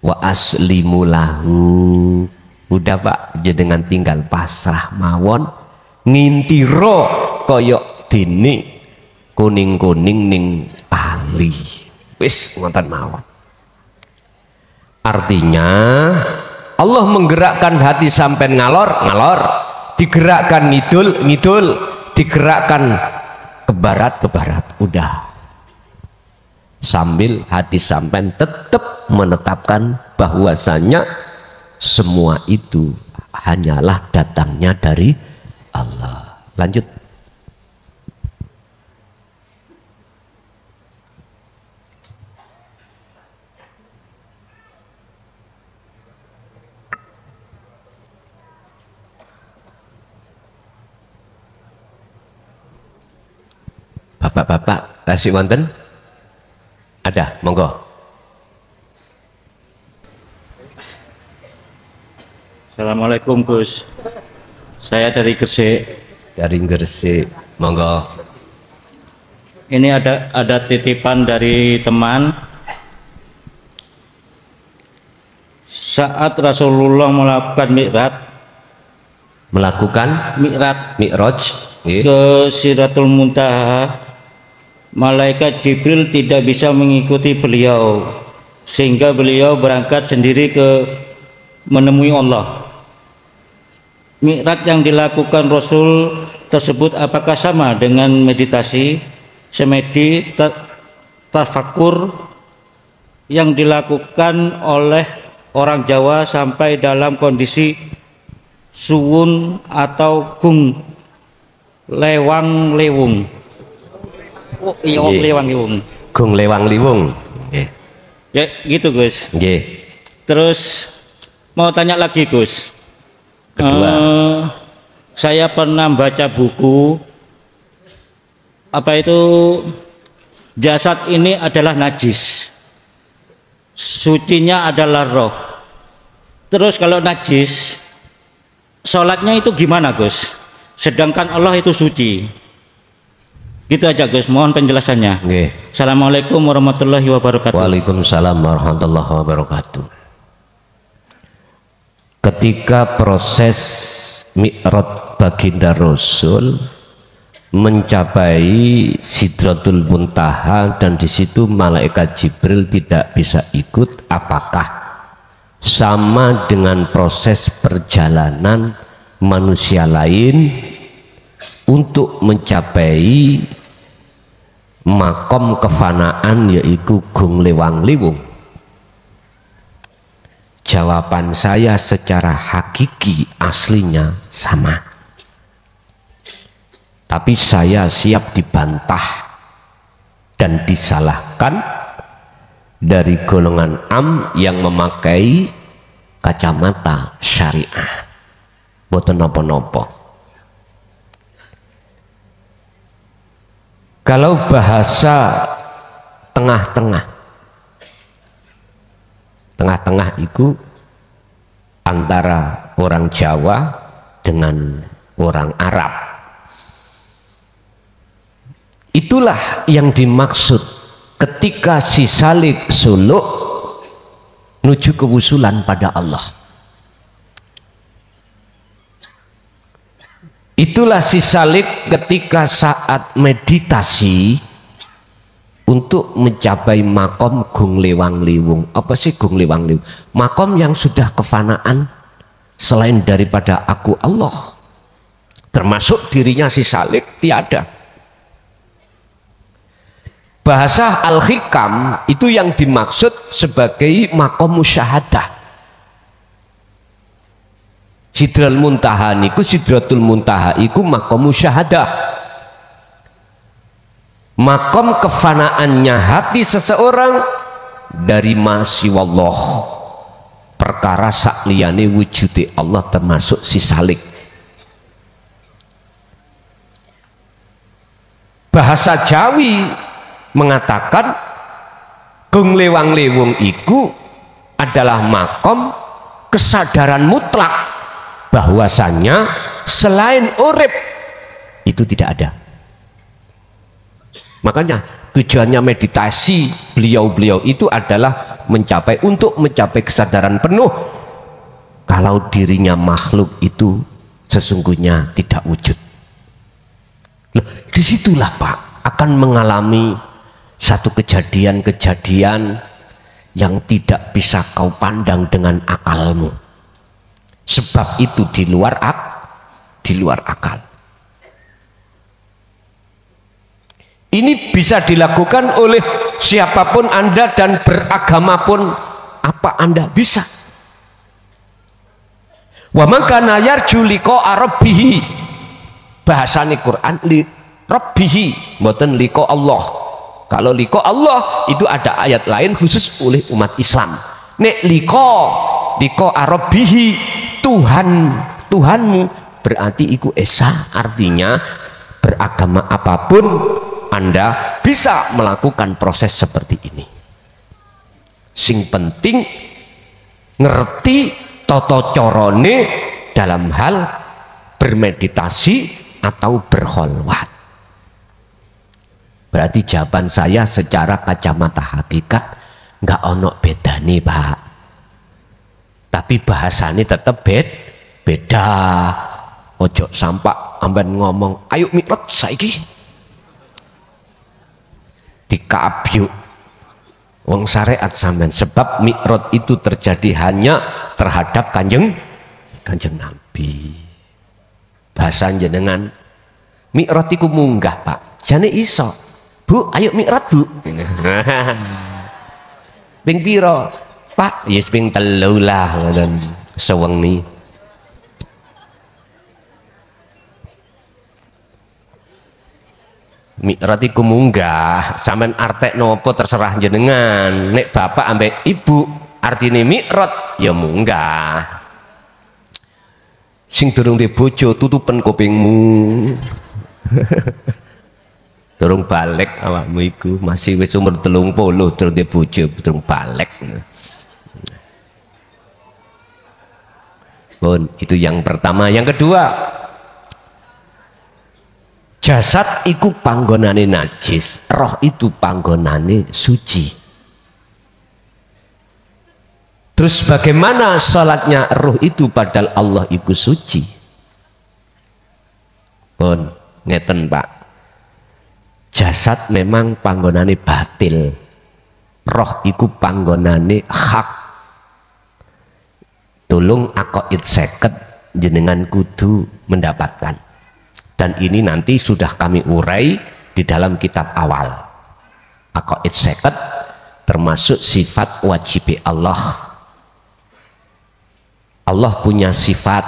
Speaker 1: Wa aslimu lahu. Udah Pak, jenengan tinggal pasrah mawon, ngintiro koyok dini kuning-kuning ning ali. Wis ngoten mawon. Artinya Allah menggerakkan hati sampai ngalor, digerakkan ngidul, digerakkan ke barat, udah. Sambil hati sampai tetap menetapkan bahwasanya semua itu hanyalah datangnya dari Allah. Lanjut. Bapak-bapak tasik wonten? Ada, monggo.
Speaker 4: Assalamualaikum Gus. Saya dari Gresik.
Speaker 1: Dari Gresik, monggo.
Speaker 4: Ini ada titipan dari teman. Saat Rasulullah melakukan Mi'raj ke Sidratul Muntaha, malaikat Jibril tidak bisa mengikuti beliau, sehingga beliau berangkat sendiri menemui Allah. Mi'raj yang dilakukan Rasul tersebut apakah sama dengan meditasi semedi tafakur yang dilakukan oleh orang Jawa sampai dalam kondisi suwun atau gung lewang liwung?
Speaker 1: Gung lewang liwung.
Speaker 4: Ya gitu Gus. Terus mau tanya lagi Gus.
Speaker 1: Kedua,
Speaker 4: saya pernah baca buku apa itu, jasad ini adalah najis, sucinya adalah roh. Terus kalau najis, sholatnya itu gimana Gus? Sedangkan Allah itu suci. Gitu aja Gus, mohon penjelasannya. Assalamualaikum warahmatullahi wabarakatuh.
Speaker 1: Waalaikumsalam warahmatullahi wabarakatuh. Ketika proses Mi'raj baginda Rasul mencapai Sidratul Muntaha dan di situ malaikat Jibril tidak bisa ikut, apakah sama dengan proses perjalanan manusia lain untuk mencapai makom kefanaan yaitu gung lewang liwung? Jawaban saya secara hakiki aslinya sama, tapi saya siap dibantah dan disalahkan dari golongan am yang memakai kacamata syariah. Boten nopo-nopo. Kalau bahasa tengah-tengah itu antara orang Jawa dengan orang Arab. Itulah yang dimaksud ketika si salik suluk menuju kewusulan pada Allah. Itulah si salik ketika saat meditasi untuk mencapai makom gung lewang liwung. Apa sih gung lewang liwung? Makom yang sudah kefanaan selain daripada aku Allah, termasuk dirinya si salik tiada. Bahasa Al-Hikam itu yang dimaksud sebagai makom musyahadah. Sidratul Muntaha niku, Sidratul Muntaha iku makom musyahadah, makom kefanaannya hati seseorang dari masiwallah, perkara sakliyane wujudi Allah, termasuk si salik. Bahasa Jawi mengatakan gung lewang liwung iku adalah makom kesadaran mutlak bahwasanya selain urip itu tidak ada. Makanya tujuannya meditasi beliau-beliau itu adalah untuk mencapai kesadaran penuh kalau dirinya makhluk itu sesungguhnya tidak wujud. Loh, disitulah Pak akan mengalami satu kejadian-kejadian yang tidak bisa kau pandang dengan akalmu, sebab itu di luar akal. Ini bisa dilakukan oleh siapapun Anda dan beragama pun apa Anda bisa. Wa man kana yarju liqa'a rabbih, bahasane Quran li rabbihi, mboten liqa Allah. Kalau liqa Allah itu ada ayat lain khusus oleh umat Islam. Nek liqa rabbih, Tuhanmu berarti iku esa, artinya beragama apapun Anda bisa melakukan proses seperti ini. Sing penting ngerti tata carane dalam hal bermeditasi atau berkholwat. Berarti jawaban saya secara kacamata hakikat nggak ono bedane, Pak. Tapi bahasanya tetap beda. Ojo sampak amben ngomong, ayo mikrot saiki. Dikabyuk wong syariat sampean, sebab mikrot itu terjadi hanya terhadap kanjeng Nabi. Bahasa jenengan mikrot iku munggah, Pak. Jane iso. Bu, ayo mikrot, Bu. Ping pira? Pak, yes ping 3 lah ngoten sewengi. Mikrot iku munggah, sampean artek nopo terserah jenengan. Nek bapak ambek ibu artine mikrot ya munggah. Sing durung di bojo tutupen kupingmu. Durung balik awakmu iku, masih wis umur 30 durung di bojo, durung balik. Pun itu yang pertama. Yang kedua, jasad iku panggonane najis, roh itu panggonane suci. Terus bagaimana sholatnya roh itu padahal Allah iku suci? Pun ngeten, Pak. Jasad memang panggonane batil, roh iku panggonane hak. Tolong akoid seket jenengan kudu mendapatkan. Dan ini nanti sudah kami urai di dalam kitab awal. Akoid seket termasuk sifat wajib Allah. Allah punya sifat.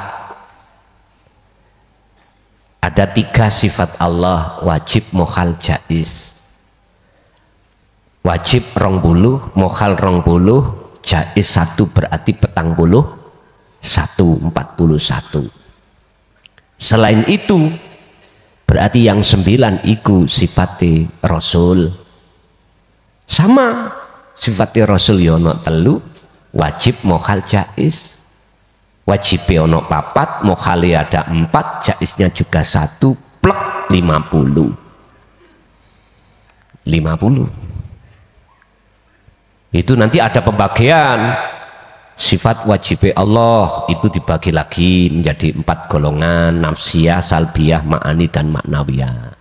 Speaker 1: Ada 3 sifat Allah, wajib, mokhal, jaiz. Wajib 20, mokhal 20, jaiz 1 berarti 40. 41. Selain itu berarti yang 9 iku sifati Rasul. Sama sifati Rasul ya ono 3, wajib, mokhal, jaiz. Wajib ono 4, mokhal ada 4, jaiznya juga 1, plek 50. 50. Itu nanti ada pembagian. Sifat wajib Allah itu dibagi lagi menjadi 4 golongan, nafsiyah, salbiyah, ma'ani, dan maknawiyah.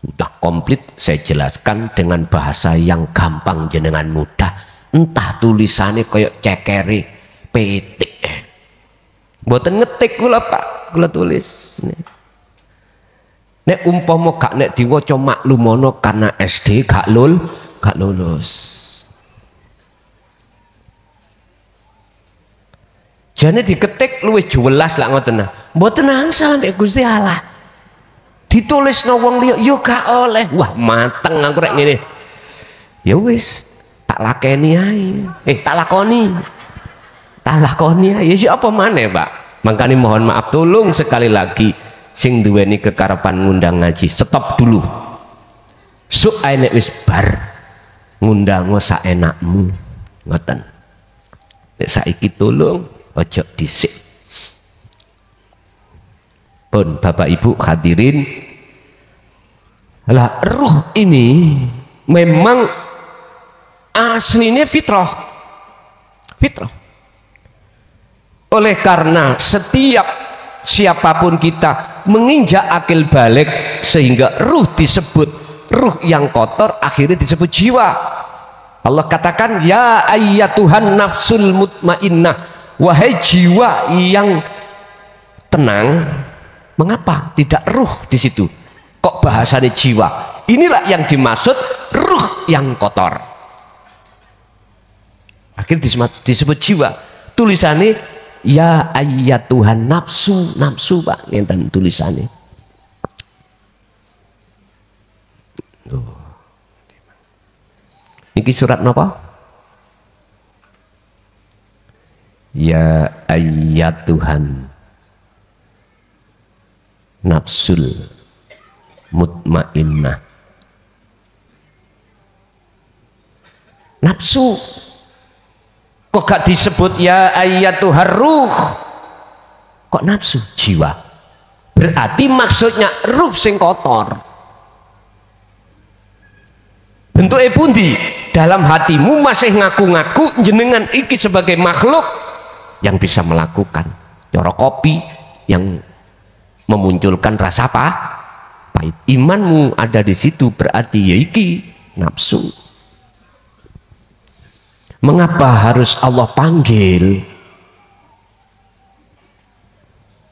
Speaker 1: Udah komplit saya jelaskan dengan bahasa yang gampang jenengan mudah. Entah tulisannya kayak cekeri petik. Mboten ngetik kula, Pak, kula tulis. Nek umpama gak nek diwaca maklumono karena SD gak lulus. Jane diketik luwih jelas lah ngoten. Mboten angsal nek Gusti Allah. Ditulisno wong liya yo gak oleh. Wah, mateng aku rek ngene. Ya wis, tak lakeni ae. Tak lakoni. Tak lakoni ae. Ya apa maneh, Pak? Makanya mohon maaf, tolong sekali lagi sing duweni kekarepan ngundang ngaji, stop dulu. Sok ae nek wis bar ngundang saenakmu. Ngoten. Nek saiki tolong ojo disik. Pun Bapak Ibu hadirin, lah ruh ini memang aslinya fitrah. Oleh karena setiap siapapun kita menginjak akil balik sehingga ruh disebut ruh yang kotor, akhirnya disebut jiwa. Allah katakan, ya ayyatuhan nafsul mutmainnah, wahai jiwa yang tenang. Mengapa tidak ruh di situ? Kok bahasanya jiwa? Inilah yang dimaksud ruh yang kotor. Akhirnya disebut jiwa. Tulisannya ya ayyatuhan nafsu, Pak, ngenten tulisannya. Niki surat napa? Ya ayyatuhan nafsul mutmainnah. nafsu. Kok gak disebut ya ayyatuhar ruh? Kok nafsu? Jiwa. Berarti maksudnya ruh sing kotor. Bentuknya pundi? Dalam hatimu masih ngaku-ngaku jenengan iki sebagai makhluk yang bisa melakukan cara kopi yang memunculkan rasa apa? Pahit. Imanmu ada di situ, berarti ya iki nafsu. Mengapa harus Allah panggil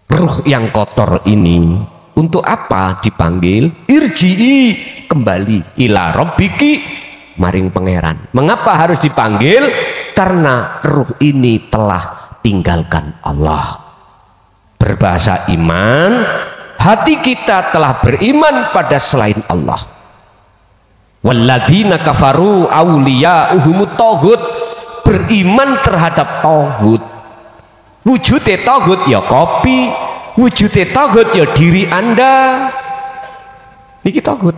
Speaker 1: ruh yang kotor ini? Untuk apa dipanggil? Irji'i, kembali ila rabbiki, maring pangeran. Mengapa harus dipanggil? Karena ruh ini telah tinggalkan Allah. Berbahasa iman, hati kita telah beriman pada selain Allah. Walladzina kafaru awliya'uhumut taghut, beriman terhadap taghut. Wujudnya taghut ya kopi, wujudnya taghut ya diri Anda. Ini taghut.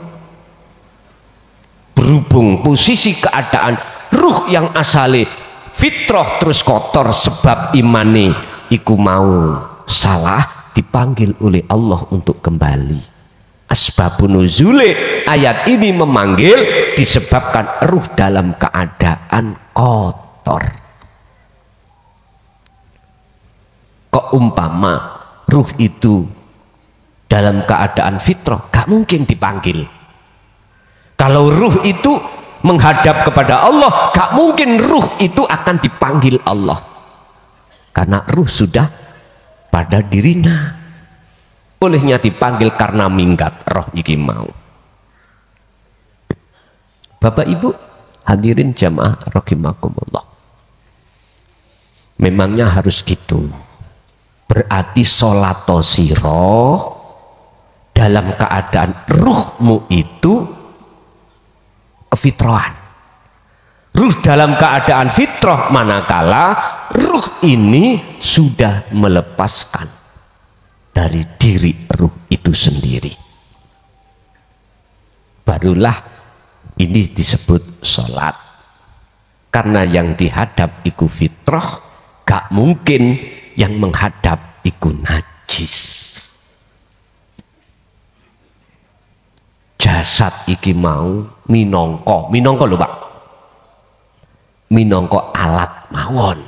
Speaker 1: Berhubung posisi keadaan ruh yang asale fitrah terus kotor sebab imane iku mau salah, dipanggil oleh Allah untuk kembali. Asbabun nuzule ayat ini memanggil disebabkan ruh dalam keadaan kotor. Kok umpama ruh itu dalam keadaan fitrah, gak mungkin dipanggil. Kalau ruh itu menghadap kepada Allah, gak mungkin ruh itu akan dipanggil Allah, karena ruh sudah pada dirinya. Olehnya dipanggil karena minggat roh iki mau. Bapak Ibu hadirin jamaah rahimakumullah, memangnya harus gitu. Berarti sholato siro dalam keadaan ruhmu itu kefitrahan. Ruh dalam keadaan fitrah manakala ruh ini sudah melepaskan dari diri ruh itu sendiri, barulah ini disebut sholat. Karena yang dihadap iku fitrah, gak mungkin yang menghadap iku najis. Jasad iki mau minangka lho Pak, minangka alat mawon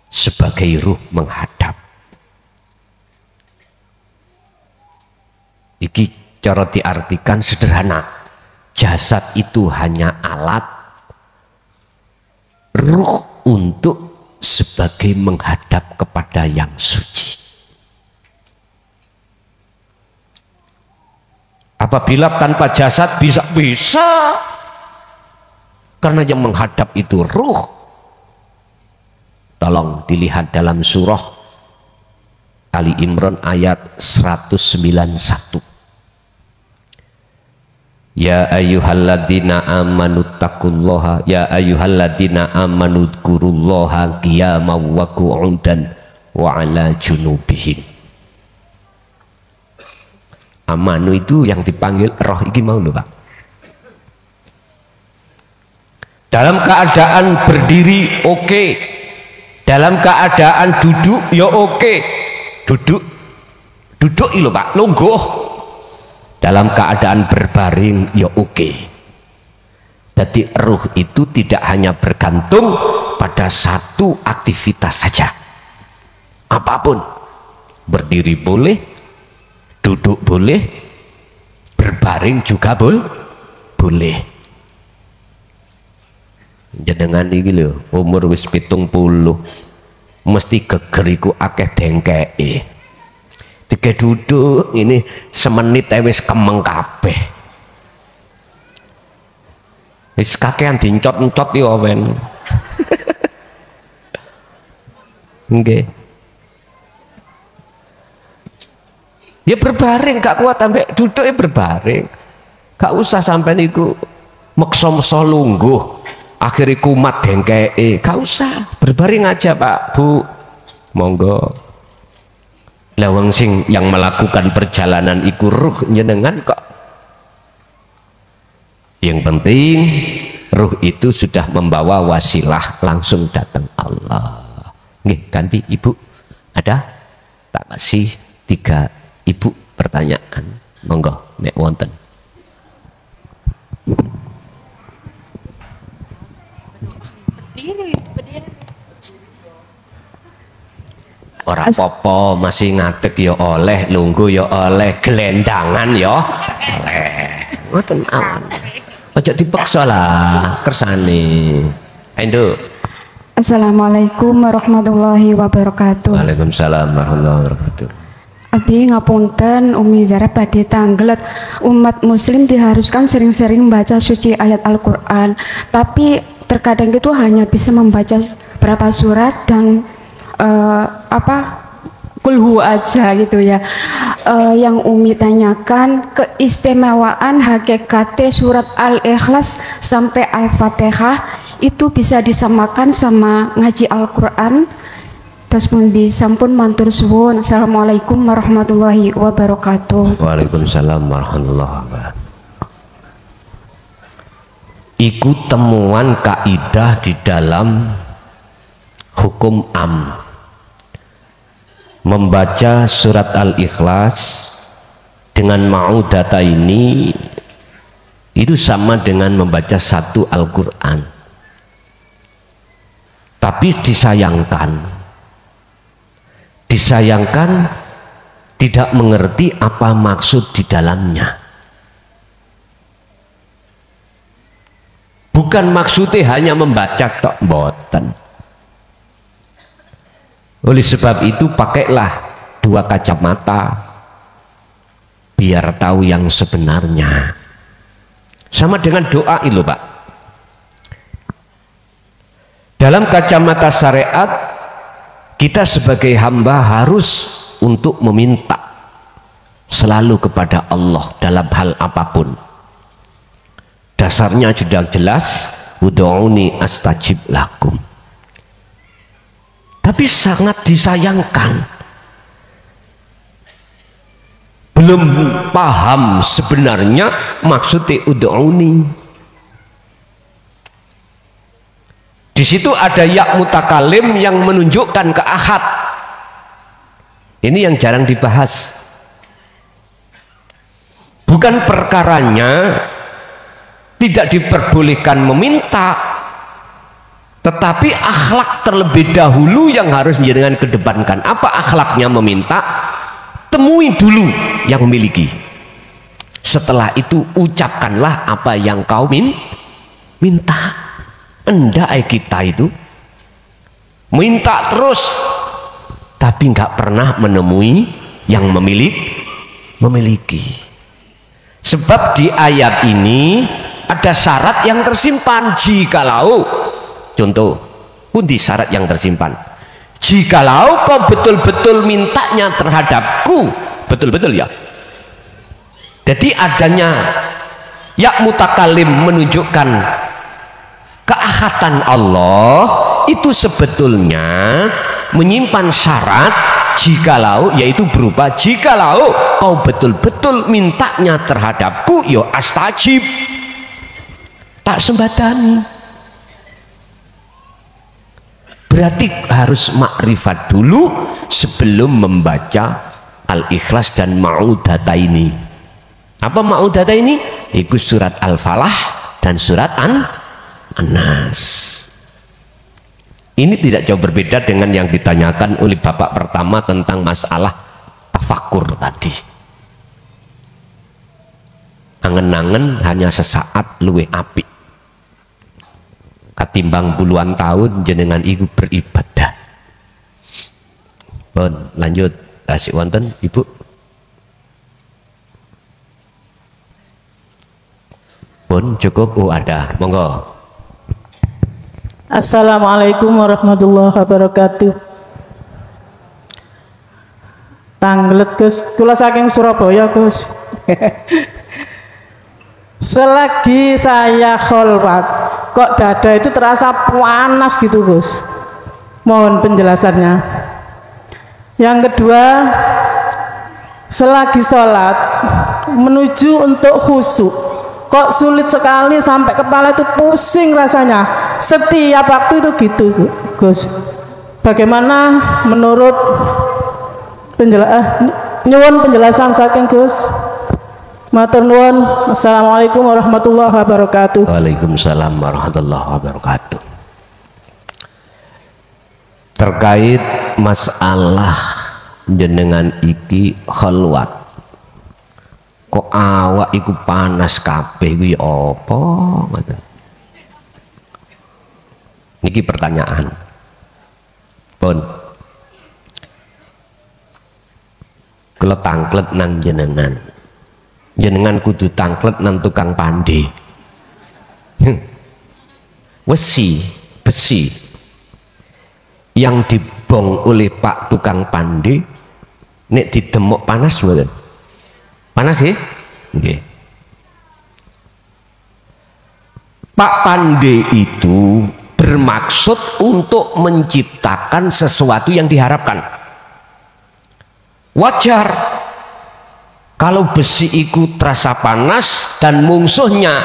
Speaker 1: sebagai ruh menghadap. Iki cara diartikan sederhana, jasad itu hanya alat, ruh untuk sebagai menghadap kepada yang suci. Apabila tanpa jasad bisa, karena yang menghadap itu ruh. Tolong dilihat dalam surah Ali Imran ayat 191. Ya ayyuhalladzina amanu taqullaha, ya ayyuhalladzina amanu dzkurullaha qiyaman wa qu'udan wa ala junubihim. Amanu itu yang dipanggil roh iki mau lho Pak. Dalam keadaan berdiri oke, dalam keadaan duduk ya oke. Duduk lho Pak, lungguh. Dalam keadaan berbaring ya oke. Jadi ruh itu tidak hanya bergantung pada satu aktivitas saja, apapun. Berdiri boleh, duduk boleh, berbaring juga boleh. Jenengan iki lho umur wis 70 mesti gegeriku akeh dengkeke. Tiga duduk ini semenit wis kemeng kabeh. Wis kakean dincot-encot yo men. Nggih. Ya berbaring gak kuat sampai duduk ya berbaring. Gak usah sampai niku meksa-meksa lungguh. Akhirnya kumat dengkeke. Gak usah, berbaring aja Pak Bu. Monggo. Lawang sing yang melakukan perjalanan iku ruh jenengan kok. Yang penting ruh itu sudah membawa wasilah langsung datang Allah. Nggih, ganti Ibu. Ada? Tak kasih 3 Ibu pertanyaan. Monggo nek wonten. Orang popo masih ngadeg ya oleh, lungguh ya oleh, gelendangan ya oleh. Ngoten awan. Aja dipaksa lah kersane. Ayo.
Speaker 5: Assalamualaikum warahmatullahi wabarakatuh.
Speaker 1: Waalaikumsalam warahmatullahi wabarakatuh.
Speaker 5: Abi ngapunten, Umi Zara badhe tanglet. Umat muslim diharuskan sering-sering membaca suci ayat Al-Qur'an. Tapi terkadang itu hanya bisa membaca berapa surat dan kulhu aja gitu ya. Yang Umi tanyakan keistimewaan hakikatnya surat Al-Ikhlas sampai Al-Fatihah itu bisa disamakan sama ngaji Al-Quran. Terus pun disampun mantur suwun. Assalamualaikum warahmatullahi wabarakatuh.
Speaker 1: Waalaikumsalam warahmatullahi wabarakatuh. Iku temuan kaidah di dalam hukum am. Membaca surat Al-Ikhlas dengan ma'udata ini itu sama dengan membaca satu Al-Quran. Tapi disayangkan tidak mengerti apa maksud di dalamnya. Bukan maksudnya hanya membaca tok, mboten. Oleh sebab itu pakailah 2 kacamata biar tahu yang sebenarnya. Sama dengan doa itu, Pak. Dalam kacamata syariat kita sebagai hamba harus untuk meminta selalu kepada Allah dalam hal apapun. Dasarnya sudah jelas, ud'uni astajib lakum. Tapi sangat disayangkan belum paham sebenarnya maksudnya ud'uni. Di situ ada ya mutakalim yang menunjukkan ke ahad. Ini yang jarang dibahas. Bukan perkaranya tidak diperbolehkan meminta, tetapi akhlak terlebih dahulu yang harus dengan kedepankan. Apa akhlaknya meminta? Temui dulu yang memiliki. Setelah itu ucapkanlah apa yang kau minta. Endai kita itu minta terus tapi nggak pernah menemui yang memiliki. Sebab di ayat ini ada syarat yang tersimpan. Jikalau, contoh, pundi syarat yang tersimpan? Jikalau kau betul-betul mintanya terhadapku, betul-betul ya. Jadi adanya ya mutakalim menunjukkan keahatan Allah itu sebetulnya menyimpan syarat jikalau, yaitu berupa jikalau kau betul-betul mintanya terhadapku, yo astajib, tak sembadani. Berarti harus makrifat dulu sebelum membaca Al-Ikhlas dan Ma'udata ini. Apa Ma'udata ini? Itu surat Al-Falah dan surat An-Nas. Ini tidak jauh berbeda dengan yang ditanyakan oleh bapak pertama tentang masalah tafakur tadi. Angen-angen hanya sesaat luwe apik katimbang puluhan tahun jenengan iku beribadah. Bon, lanjut asik wonten Ibu. Bon, cukup. Oh, ada, monggo.
Speaker 6: Assalamualaikum warahmatullahi wabarakatuh. Tanglet Gus, kula saking Surabaya Gus. Selagi saya kholwat, kok dada itu terasa panas gitu Gus. Mohon penjelasannya. Yang kedua, selagi sholat menuju untuk khusyuk, kok sulit sekali sampai kepala itu pusing rasanya setiap waktu itu gitu Gus. Bagaimana menurut nyuwun penjelasan saking Gus. Matur nuwun. Assalamualaikum warahmatullahi wabarakatuh.
Speaker 1: Waalaikumsalam warahmatullahi wabarakatuh. Terkait masalah jenengan iki khalwat, kok awak iku panas kabeh kuwi apa ngoten. Niki pertanyaan. Pun kula tangklet nang jenengan. Jenengan kudu tangklet nang tukang pandi. Besi yang dibong oleh Pak tukang pandi nek didemok panas mboten? Panas nggih? Nggih. Pak Pande itu bermaksud untuk menciptakan sesuatu yang diharapkan. Wajar kalau besi itu terasa panas dan musuhnya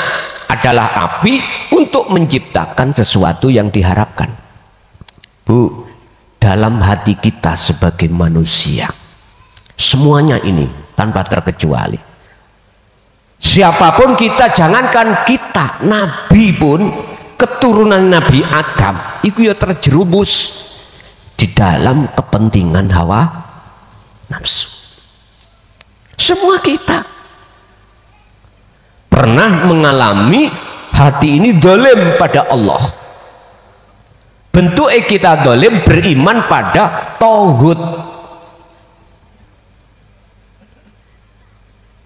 Speaker 1: adalah api untuk menciptakan sesuatu yang diharapkan. Bu, dalam hati kita sebagai manusia, semuanya ini tanpa terkecuali. Siapapun kita, jangankan kita, Nabi pun, keturunan Nabi Adam, itu ya terjerumus di dalam kepentingan hawa nafsu. Semua kita pernah mengalami hati ini dolim pada Allah. Bentuk kita dolim beriman pada tauhid.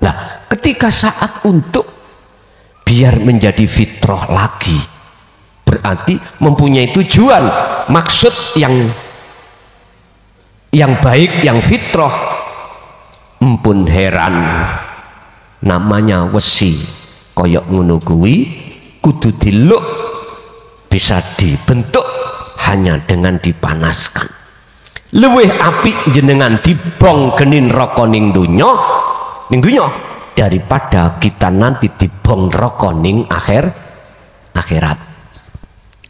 Speaker 1: Nah, ketika saat untuk biar menjadi fitrah lagi, berarti mempunyai tujuan, maksud yang baik, yang fitrah. Empun heran namanya wesi koyok ngono kuwi kudu diluk bisa dibentuk hanya dengan dipanaskan. Luwih apik jenengan dibong genin roko ning dunya daripada kita nanti dibong roko ning akhirat.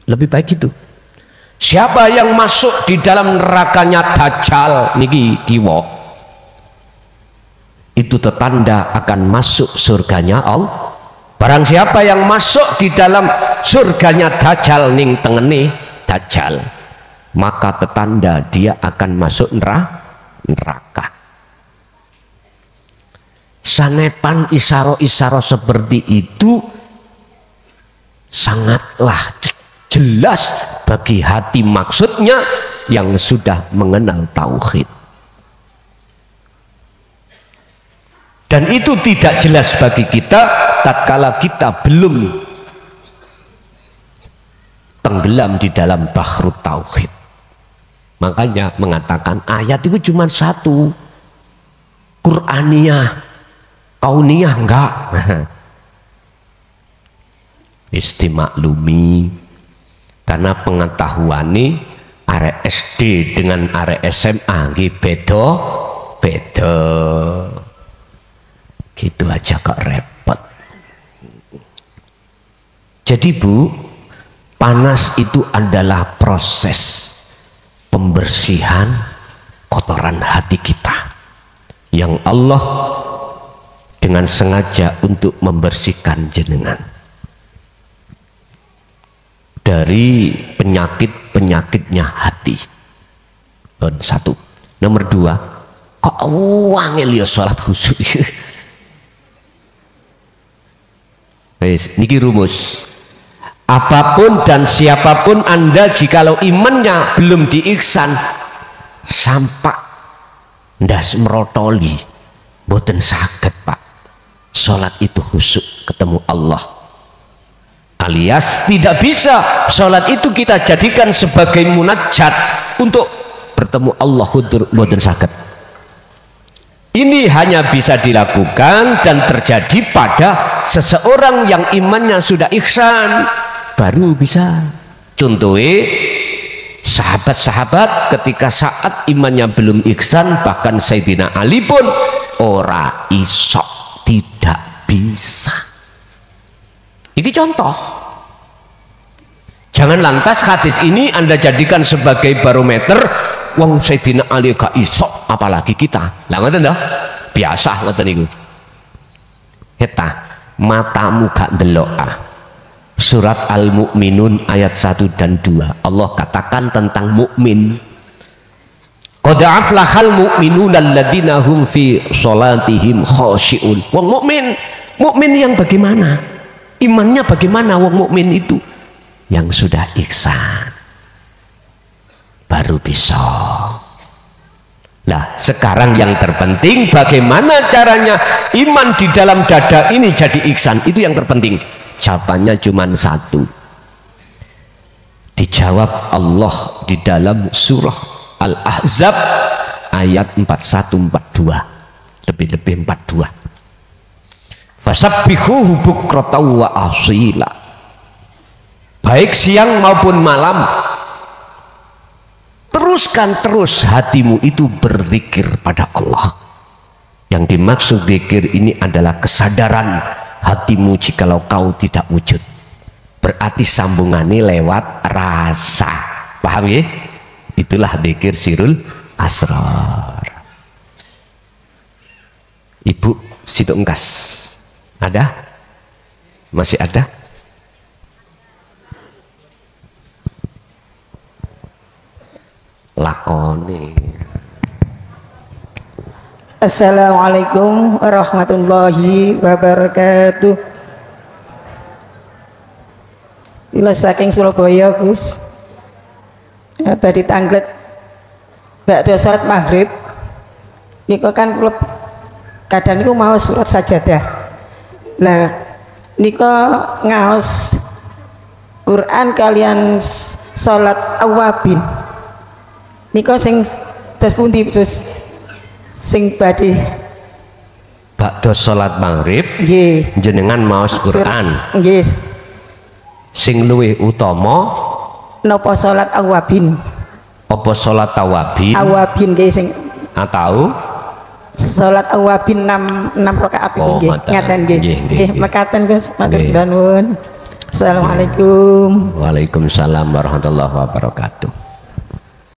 Speaker 1: Lebih baik itu. Siapa yang masuk di dalam nerakanya Dajjal niki kiwa, itu tertanda akan masuk surganya Allah. Barang siapa yang masuk di dalam surganya Dajjal ning tengene Dajjal, maka tertanda dia akan masuk neraka. Sanepan isaro-isaro seperti itu sangatlah jelas bagi hati maksudnya yang sudah mengenal tauhid. Dan itu tidak jelas bagi kita tatkala kita belum tenggelam di dalam bahrut tauhid. Makanya mengatakan ayat itu cuma satu, Qur'aniyah, kauniyah enggak. Istimaklumi karena pengetahuan ini arek SD dengan arek SMA beda. Gitu aja kok repot. Jadi Bu, panas itu adalah proses pembersihan kotoran hati kita yang Allah dengan sengaja untuk membersihkan jenengan dari penyakitnya hati. Satu. Nomor dua, kok wangel ya sholat khusyuk. Niki rumus. Apapun dan siapapun Anda, jikalau imannya belum diiksan, sampak ndas merotoli, boten saged Pak. Sholat itu khusyuk ketemu Allah. Alias tidak bisa sholat itu kita jadikan sebagai munajat untuk bertemu Allah, hudur boten saged. Ini hanya bisa dilakukan dan terjadi pada seseorang yang imannya sudah ihsan, baru bisa. Contohnya sahabat-sahabat ketika saat imannya belum ihsan, bahkan Sayyidina Ali pun ora iso, tidak bisa. Ini contoh. Jangan lantas hadis ini Anda jadikan sebagai barometer. Wong Sayyidina Ali gak iso, apalagi kita. Lah ngoten to? Biasa ngoten niku. Heta, matamu gak ndelok ah. Surat Al-Mu'minun ayat 1 dan 2. Allah katakan tentang mukmin. Qad aflahal mu'minuna alladzina hum fi sholatihim khashi'un. Wong mukmin yang bagaimana? Imannya bagaimana wong mukmin itu? Yang sudah ihsan. Baru bisa. Nah, sekarang yang terpenting bagaimana caranya iman di dalam dada ini jadi ihsan. Itu yang terpenting. Jawabannya cuma satu. Dijawab Allah di dalam surah Al-Ahzab ayat 41-42, lebih-lebih 42. Fasabbihuhu bukratan wa asila. Baik siang maupun malam, teruskan terus hatimu itu berzikir pada Allah. Yang dimaksud zikir ini adalah kesadaran hatimu jikalau kau tidak wujud. Berarti sambungannya lewat rasa. Paham ya? Itulah zikir sirul asrar. Ibu situ engkas ada? Masih ada? Lakoni.
Speaker 6: Assalamualaikum warahmatullahi wabarakatuh. Ila saking Surabaya Gus. Badi tanglet bakda salat maghrib niku kan kula kadang niku mau surat sajadah. Nah niku ngaos Quran kalian salat awabin. Niku sing terus pundi terus sing badhe
Speaker 1: bakda salat maghrib
Speaker 6: nggih
Speaker 1: jenengan maos Quran
Speaker 6: nggih
Speaker 1: sing luwih utama
Speaker 6: napa salat awabin
Speaker 1: apa salat awabin
Speaker 6: awabin nggih sing
Speaker 1: atau
Speaker 6: salat awabin 6 rakaat nggih ngaten nggih mekaten Gus matur nuwun. Assalamualaikum.
Speaker 1: Waalaikumsalam warahmatullahi wabarakatuh.